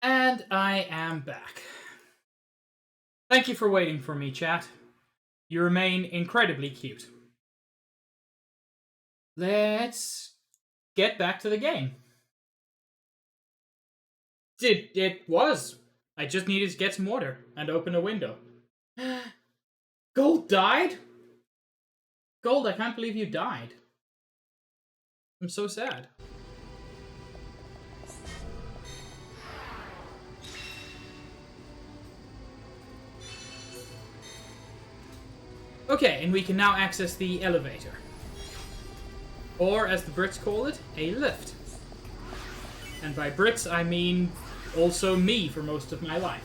And I am back. Thank you for waiting for me, chat. You remain incredibly cute. Let's get back to the game. It was. I just needed to get some water and open a window. Gold died? Gold, I can't believe you died. I'm so sad. Okay, and we can now access the elevator. Or, as the Brits call it, a lift. And by Brits, I mean also me for most of my life.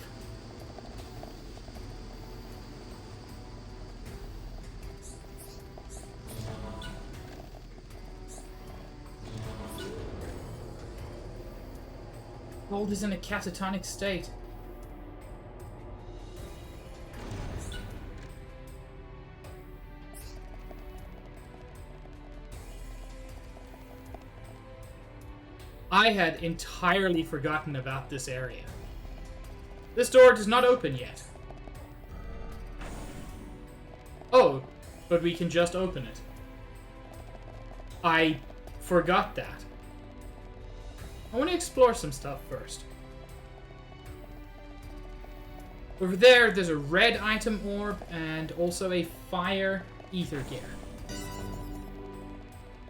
Gold is in a catatonic state. I had entirely forgotten about this area. This door does not open yet. Oh, but we can just open it. I forgot that. I want to explore some stuff first. Over there's a red item orb and also a fire ether gear.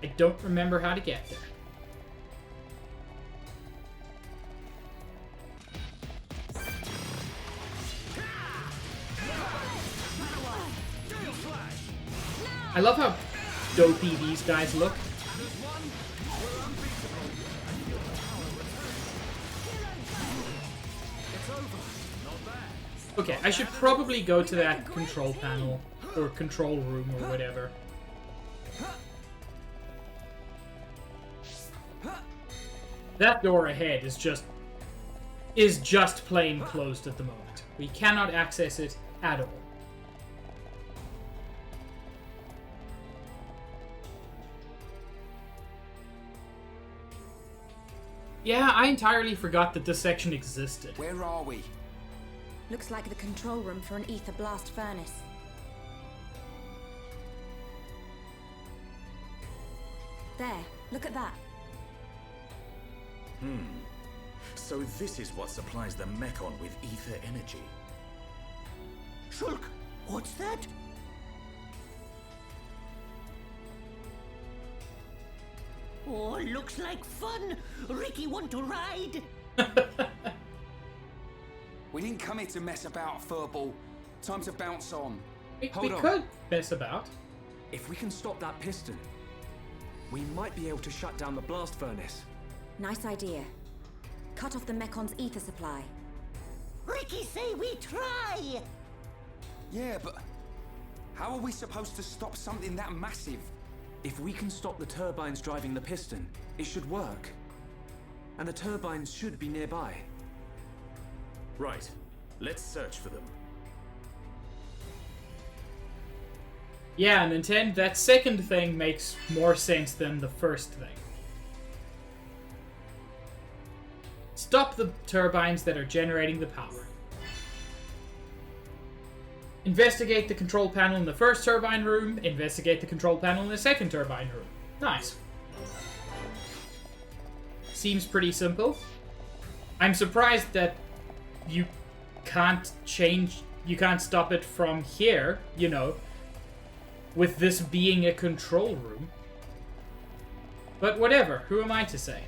I don't remember how to get there. I love how dopey these guys look. Okay, I should probably go to that control panel, or control room, or whatever. That door ahead is just plain closed at the moment. We cannot access it at all. Yeah, I entirely forgot that this section existed. Where are we? Looks like the control room for an ether blast furnace. There, look at that. So this is what supplies the Mechon with ether energy. Shulk, what's that? Oh, looks like fun. Ricky, want to ride? We didn't come here to mess about, Furball. Time to bounce on. We Hold on. could mess about. If we can stop that piston, we might be able to shut down the blast furnace. Nice idea. Cut off the Mekon's ether supply. Ricky say we try. Yeah, but how are we supposed to stop something that massive? If we can stop the turbines driving the piston, it should work. And the turbines should be nearby. Right. Let's search for them. Yeah, Nintendo, that second thing makes more sense than the first thing. Stop the turbines that are generating the power. Investigate the control panel in the first turbine room. Investigate the control panel in the second turbine room. Nice. Seems pretty simple. I'm surprised that you can't stop it from here, you know, with this being a control room. But whatever, who am I to say?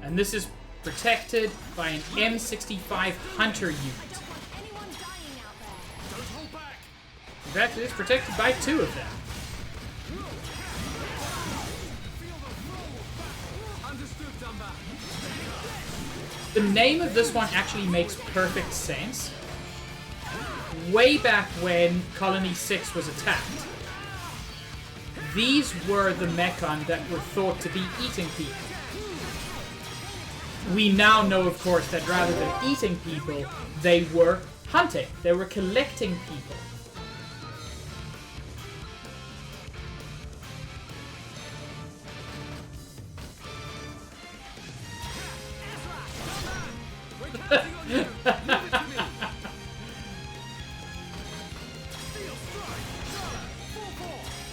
And this is protected by an M65 Hunter unit. Anyone dying out there? Don't hold back! In fact, it is protected by 2 of them. Understood, Dumba. The name of this one actually makes perfect sense. Way back when Colony 6 was attacked, these were the Mechon that were thought to be eating people. We now know, of course, that rather than eating people, they were hunting. They were collecting people.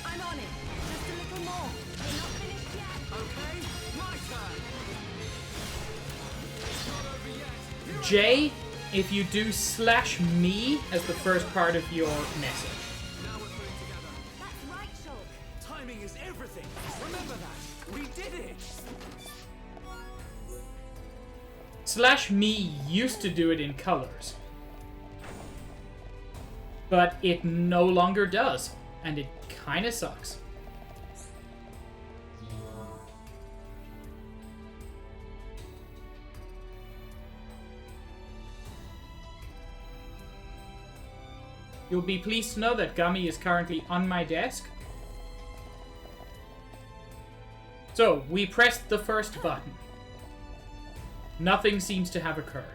I'm on it. Just a little more. We're not finished yet. Okay, my turn. Not over yet. Jay, if you do /me as the first part of your message. Now we're putting together. That's right, Shulk. Timing is everything. Remember that. We did it. /me used to do it in colors. But it no longer does. And it kinda sucks. You'll be pleased to know that Gummy is currently on my desk. So, we pressed the first button. Nothing seems to have occurred.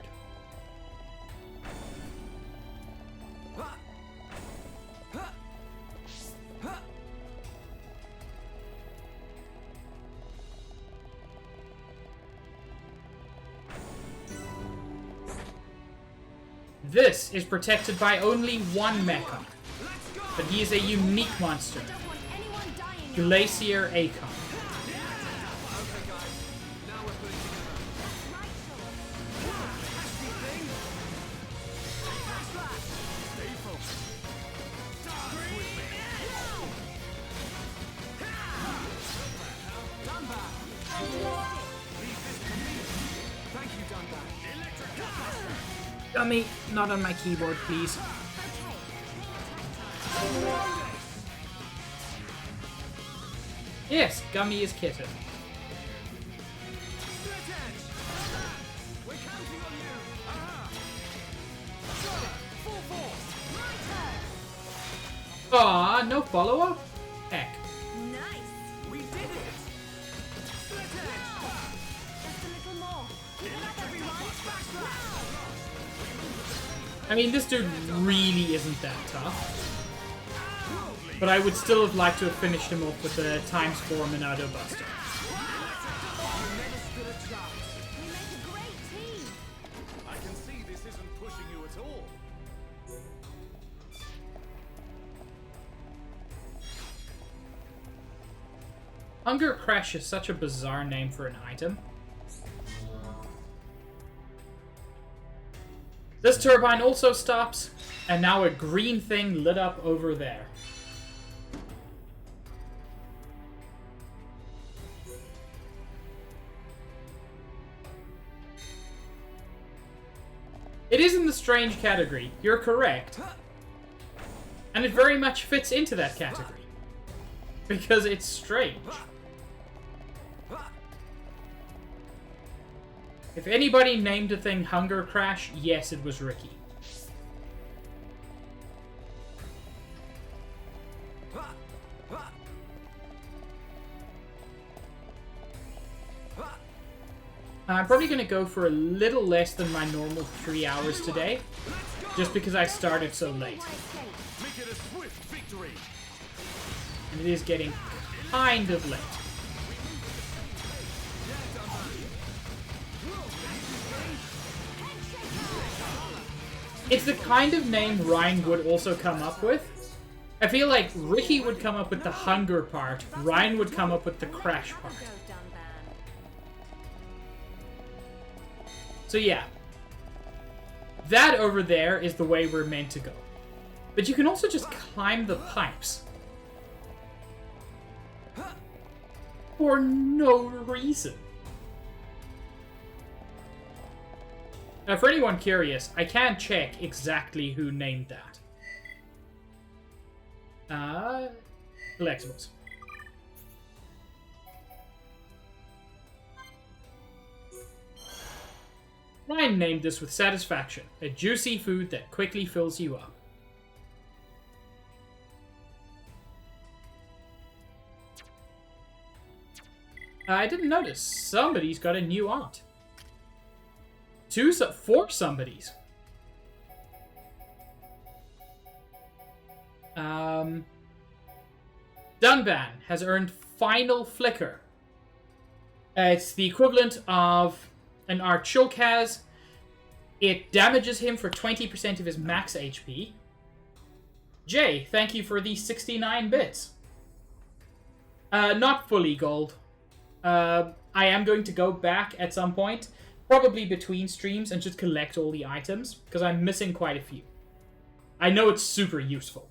This is protected by only one Mechon, but he is a unique monster. Don't want anyone dying. Glacier Akon. Okay, guys. Now we're putting together. That's right, Shulk. Nasty thing. Flash slash. Stay focused. Dance with me. Dumba. Leave this to me. Thank you, Dumba. Electric. Gummy, not on my keyboard, please. Yes, Gummy is kitten. Split edge. We're counting on you. Aha. Go. Full force. My turn. Aw, no follow-up? Heck. Nice. We did it. Split edge. Just a little more. Keep it up, everyone. I mean, this dude really isn't that tough. But I would still have liked to have finished him off with the ×4 Monado Buster. We make a great team. I can see this isn't pushing you at all. Hunger Crash is such a bizarre name for an item. This turbine also stops, and now a green thing lit up over there. It is in the strange category, you're correct. And it very much fits into that category. Because it's strange. If anybody named a thing Hunger Crash, yes, it was Ricky. I'm probably going to go for a little less than my normal 3 hours today, just because I started so late. Make it a swift victory. And it is getting kind of late. It's the kind of name Ryan would also come up with. I feel like Ricky would come up with the hunger part, Ryan would come up with the crash part. So yeah, that over there is the way we're meant to go. But you can also just climb the pipes. For no reason. Now, for anyone curious, I can't check exactly who named that. Collectibles. Ryan named this with satisfaction, a juicy food that quickly fills you up. I didn't notice. Somebody's got a new aunt. 4 somebodies. Dunban has earned Final Flicker. It's the equivalent of an Art Shulk has. It damages him for 20% of his max HP. Jay, thank you for the 69 bits. Not fully gold. I am going to go back at some point, probably between streams, and just collect all the items, because I'm missing quite a few. I know it's super useful.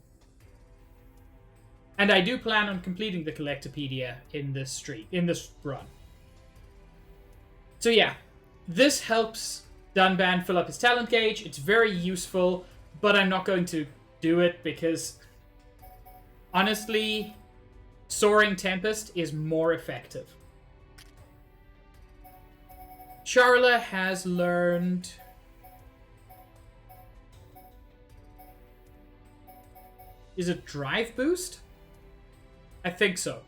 And I do plan on completing the Collectopedia in this run. So yeah, this helps Dunban fill up his talent gauge. It's very useful, but I'm not going to do it because, honestly, Soaring Tempest is more effective. Charla has learned... Is it Drive Boost? I think so.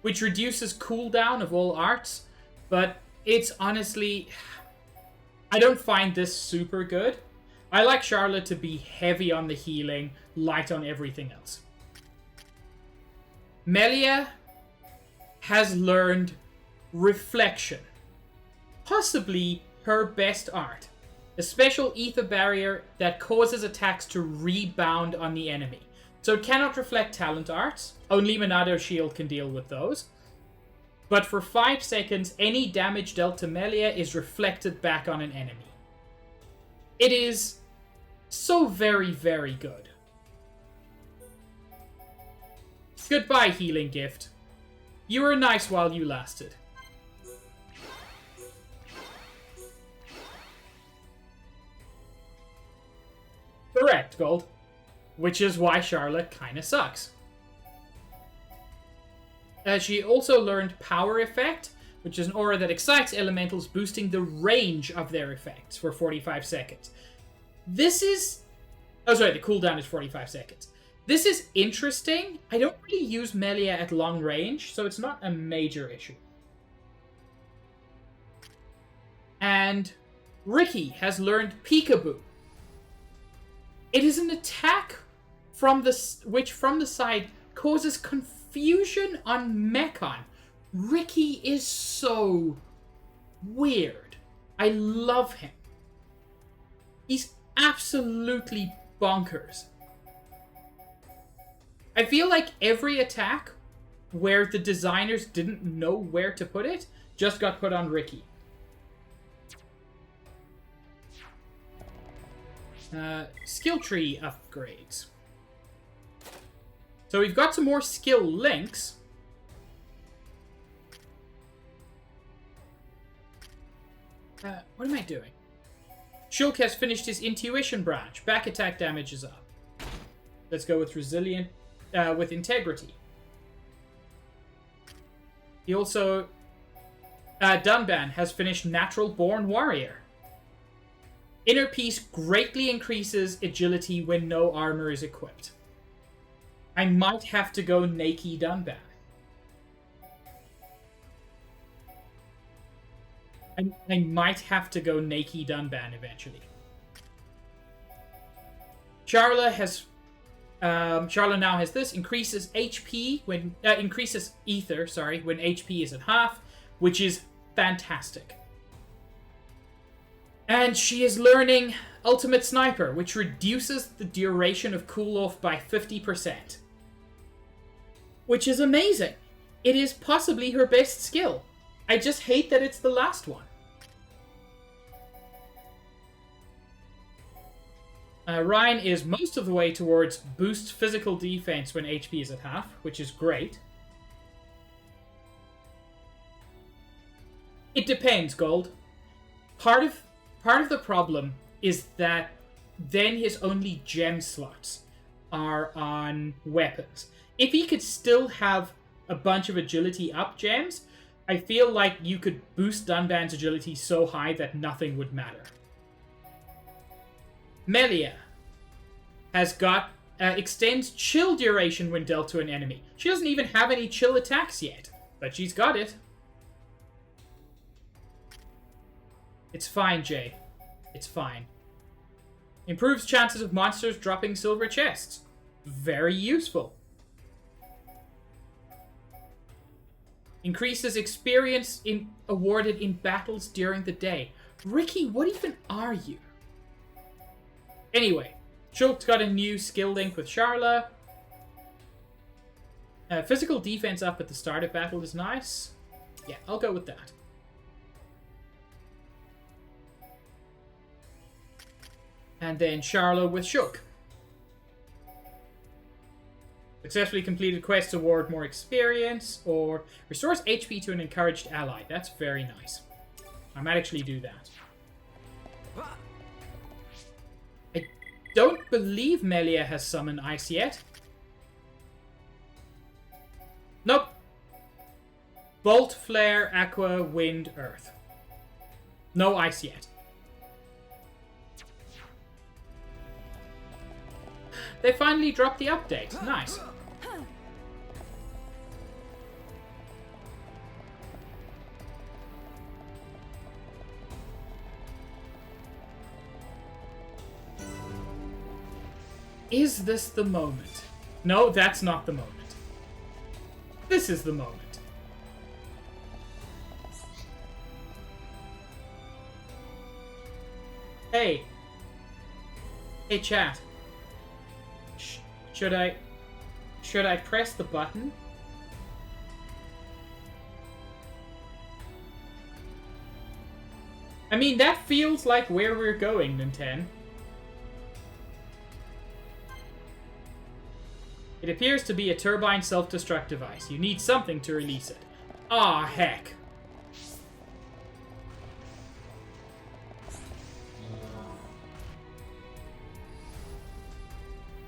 Which reduces cooldown of all arts, but it's honestly... I don't find this super good. I like Charlotte to be heavy on the healing, light on everything else. Melia has learned Reflection. Possibly her best art. A special ether barrier that causes attacks to rebound on the enemy. So it cannot reflect talent arts. Only Monado Shield can deal with those. But for 5 seconds, any damage dealt to Melia is reflected back on an enemy. It is so very, very good. Goodbye, Healing Gift. You were nice while you lasted. Correct, Gold. Which is why Charlotte kinda sucks. She also learned Power Effect, which is an aura that excites elementals, boosting the range of their effects for 45 seconds. This is... Oh, sorry, the cooldown is 45 seconds. This is interesting. I don't really use Melia at long range, so it's not a major issue. And Ricky has learned Peekaboo. It is an attack from the side causes confusion on Mechon. Ricky is so weird. I love him. He's absolutely bonkers. I feel like every attack where the designers didn't know where to put it just got put on Ricky. Skill tree upgrades. So we've got some more skill links. What am I doing? Shulk has finished his intuition branch. Back attack damage is up. Let's go with resilient, with integrity. He also, Dunban has finished natural born warrior. Inner peace greatly increases agility when no armor is equipped. I might have to go Nakey Dunban. I might have to go Nakey Dunban eventually. Charla has Charla now has this, increases HP when increases ether, sorry, when HP is at half, which is fantastic. And she is learning Ultimate Sniper, which reduces the duration of cool-off by 50%. Which is amazing. It is possibly her best skill. I just hate that it's the last one. Ryan is most of the way towards boost physical defense when HP is at half, which is great. It depends, Gold. Part of the problem is that then his only gem slots are on weapons. If he could still have a bunch of agility up gems, I feel like you could boost Dunban's agility so high that nothing would matter. Melia has got extends chill duration when dealt to an enemy. She doesn't even have any chill attacks yet, but she's got it. It's fine, Jay. It's fine. Improves chances of monsters dropping silver chests. Very useful. Increases experience awarded in battles during the day. Ricky, what even are you? Anyway, Shulk's got a new skill link with Charla. Physical defense up at the start of battle is nice. Yeah, I'll go with that. And then Charla with Shulk. Successfully completed quests award more experience, or restores HP to an encouraged ally. That's very nice. I might actually do that. I don't believe Melia has summoned ice yet. Nope. Bolt, Flare, Aqua, Wind, Earth. No ice yet. They finally dropped the update. Nice. Is this the moment? No, that's not the moment. This is the moment. Hey. Hey, chat. Should I press the button? I mean, that feels like where we're going, Nintendo. It appears to be a turbine self-destruct device. You need something to release it. Ah, heck.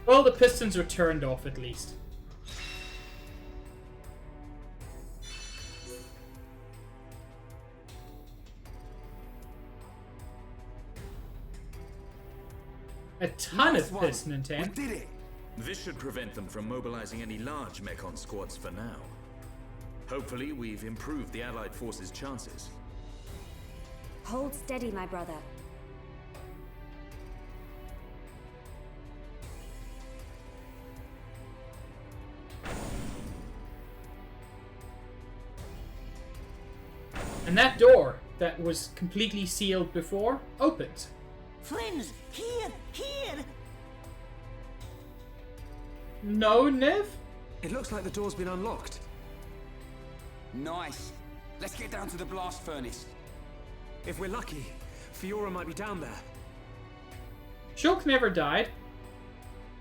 Well, the pistons are turned off at least. A ton of piss, Nintendo. We did it! This should prevent them from mobilizing any large Mechon squads for now. Hopefully, we've improved the Allied forces' chances. Hold steady, my brother. And that door that was completely sealed before opens. Friends, here, here! No, Nev? It looks like the door's been unlocked. Nice. Let's get down to the blast furnace. If we're lucky, Fiora might be down there. Shulk never died.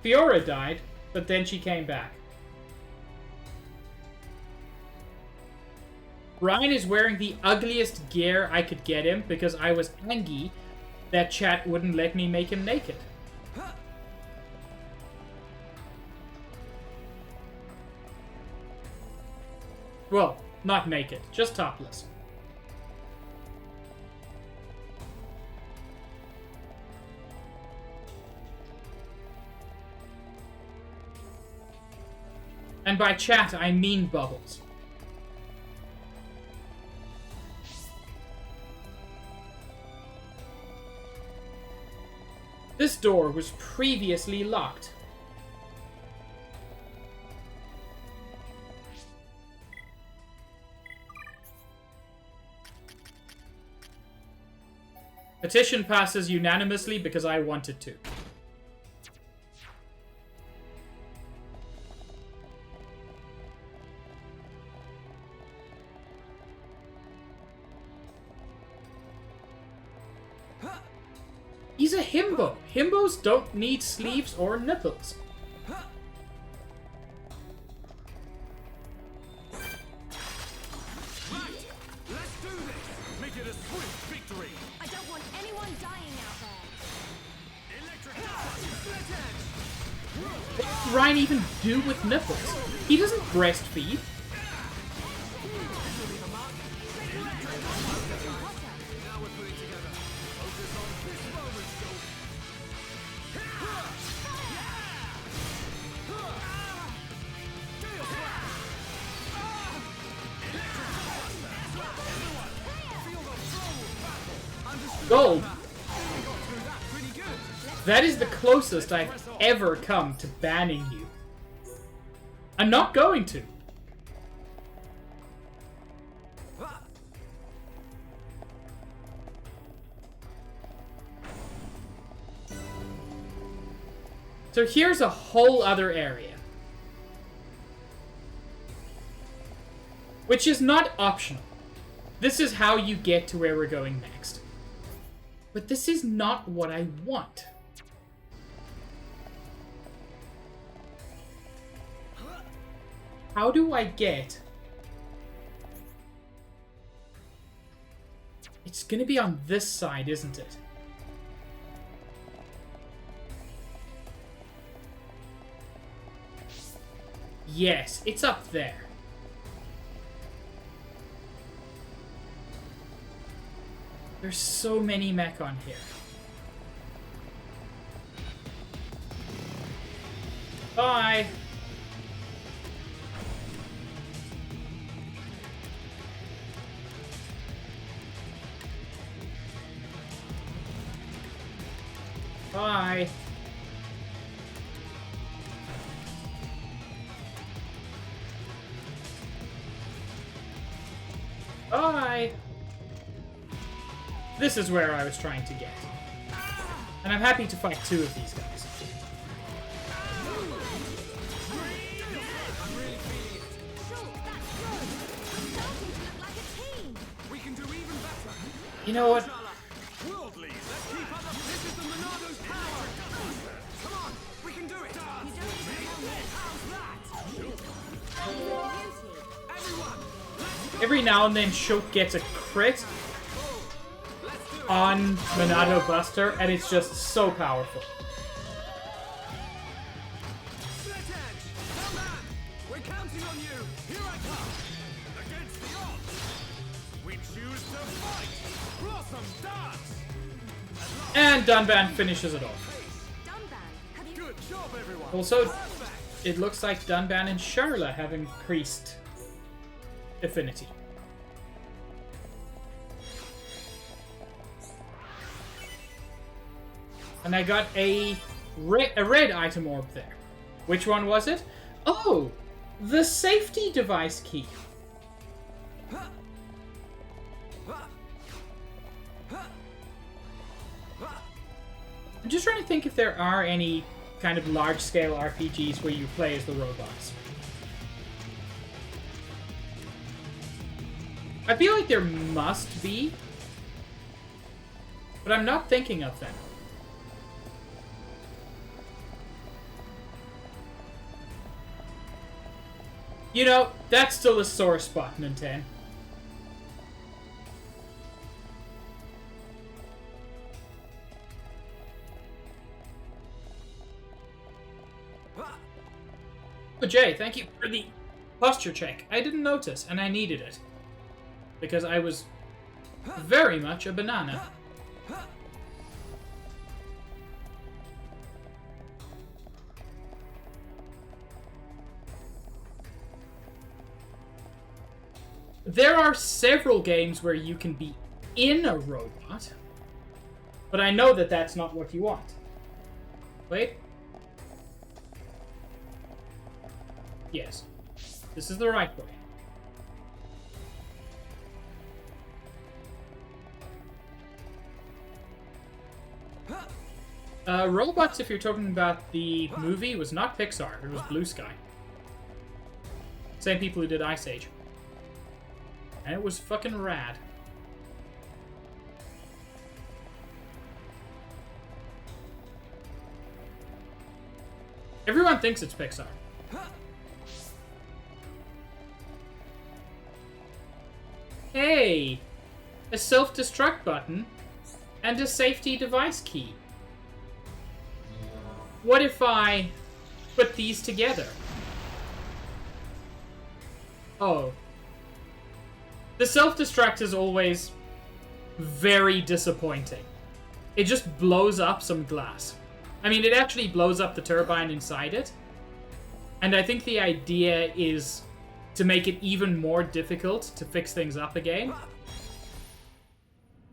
Fiora died, but then she came back. Ryan is wearing the ugliest gear I could get him because I was angry that chat wouldn't let me make him naked. Well, not naked, just topless. And by chat, I mean Bubbles. This door was previously locked. Petition passes unanimously because I wanted to. He's a himbo. Himbos don't need sleeves or nipples. Let's do this! Make it a swift victory! I don't want anyone dying out there. Electric split edge! What does Ryan even do with nipples? He doesn't breastfeed. Now we're putting together. Focus on this moment, Joe. Gold. That is the closest I've ever come to banning you. I'm not going to. So here's a whole other area. Which is not optional. This is how you get to where we're going next. But this is not what I want. How do I get... It's gonna be on this side, isn't it? Yes, it's up there. There's so many mech on here. Bye! Bye! Bye! This is where I was trying to get. And I'm happy to fight two of these guys. You know what? Worldly, let's keep up. This is the Monado's power. Come on, we can do it. Everyone, Every now and then Shulk gets a crit on Monado Buster, and it's just so powerful. split edge. Come on, we're counting on you. Here I come. Against the odds, we choose to fight. Blossom dance. And Dunban finishes it off. Good job, everyone. Also, it looks like Dunban and Charla have increased affinity. And I got a red item orb there. Which one was it? Oh! The safety device key. I'm just trying to think if there are any kind of large-scale RPGs where you play as the robots. I feel like there must be, but I'm not thinking of them. You know, that's still a sore spot, Nintendo. Oh, Jay, thank you for the posture check. I didn't notice, and I needed it. Because I was very much a banana. There are several games where you can be in a robot, but I know that that's not what you want. Wait. Yes. This is the right way. Robots, if you're talking about the movie, was not Pixar. It was Blue Sky. Same people who did Ice Age. And it was fucking rad. Everyone thinks it's Pixar. Hey! A self-destruct button and a safety device key. What if I put these together? Oh. The self-destruct is always very disappointing. It just blows up some glass. I mean, it actually blows up the turbine inside it. And I think the idea is to make it even more difficult to fix things up again.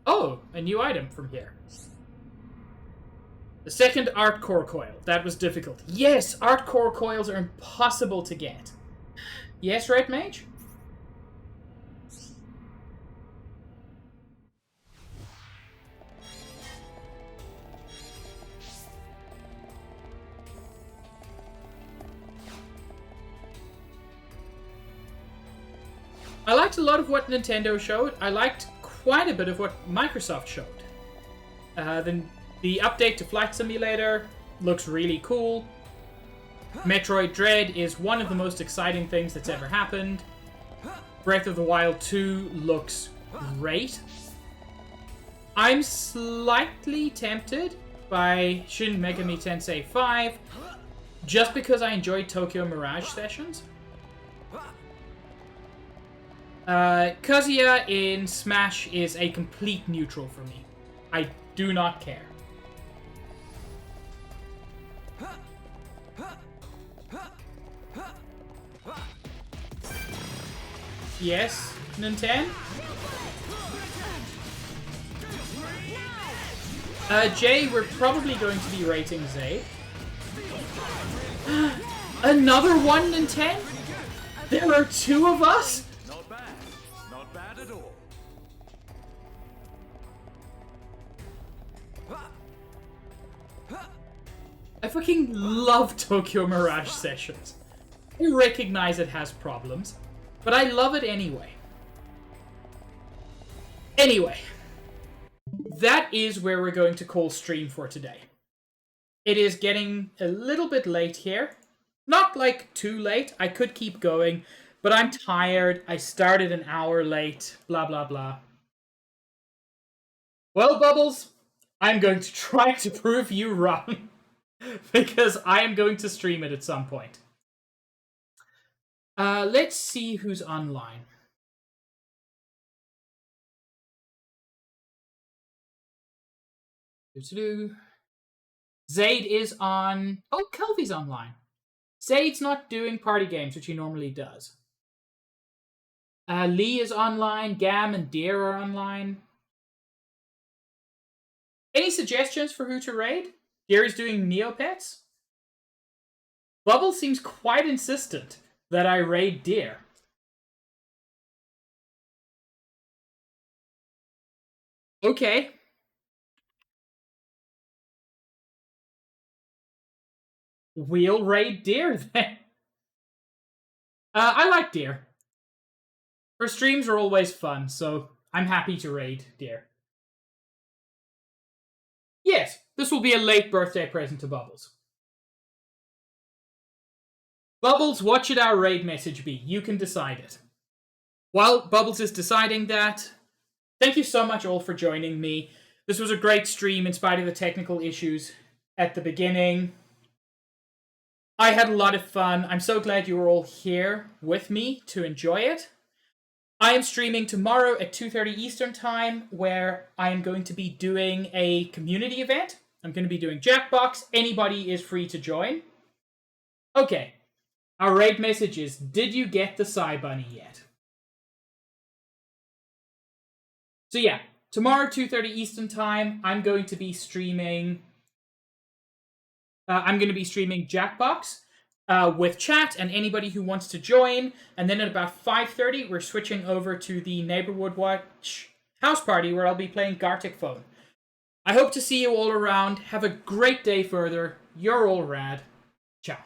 Oh, a new item from here. The second art core coil. That was difficult. Yes, art core coils are impossible to get. Yes, Red Mage? I liked a lot of what Nintendo showed. I liked quite a bit of what Microsoft showed. The update to Flight Simulator looks really cool. Metroid Dread is one of the most exciting things that's ever happened. Breath of the Wild 2 looks great. I'm slightly tempted by Shin Megami Tensei 5 just because I enjoyed Tokyo Mirage Sessions. Kazuya in Smash is a complete neutral for me. I do not care. Yes, Nintendo? Jay, we're probably going to be rating Zaid. Another one, Nintendo? There are two of us? Not bad. Not bad at all. I fucking love Tokyo Mirage Sessions. I recognize it has problems, but I love it anyway. Anyway, that is where we're going to call stream for today. It is getting a little bit late here. Not like too late. I could keep going, but I'm tired. I started an hour late. Blah, blah, blah. Well, Bubbles, I'm going to try to prove you wrong. Because I am going to stream it at some point. Let's see who's online. Zaid is on... Oh, Kelvy's online. Zaid's not doing party games, which he normally does. Lee is online. Gam and Deer are online. Any suggestions for who to raid? Gary's doing Neopets? Bubble seems quite insistent that I raid Deer. Okay. we'll raid Deer then. I like Deer. Her streams are always fun, so I'm happy to raid Deer. Yes, this will be a late birthday present to Bubbles. Bubbles, what should our raid message be? You can decide it. While Bubbles is deciding that, thank you so much all for joining me. This was a great stream in spite of the technical issues at the beginning. I had a lot of fun. I'm so glad you were all here with me to enjoy it. I am streaming tomorrow at 2:30 Eastern Time, where I am going to be doing a community event. I'm going to be doing Jackbox. Anybody is free to join. Okay. Our raid message is, did you get the Psy Bunny yet? So yeah, tomorrow 2:30 Eastern Time, I'm going to be streaming Jackbox with chat and anybody who wants to join. And then at about 5:30, we're switching over to the Neighborhood Watch house party where I'll be playing Gartic Phone. I hope to see you all around. Have a great day further. You're all rad. Ciao.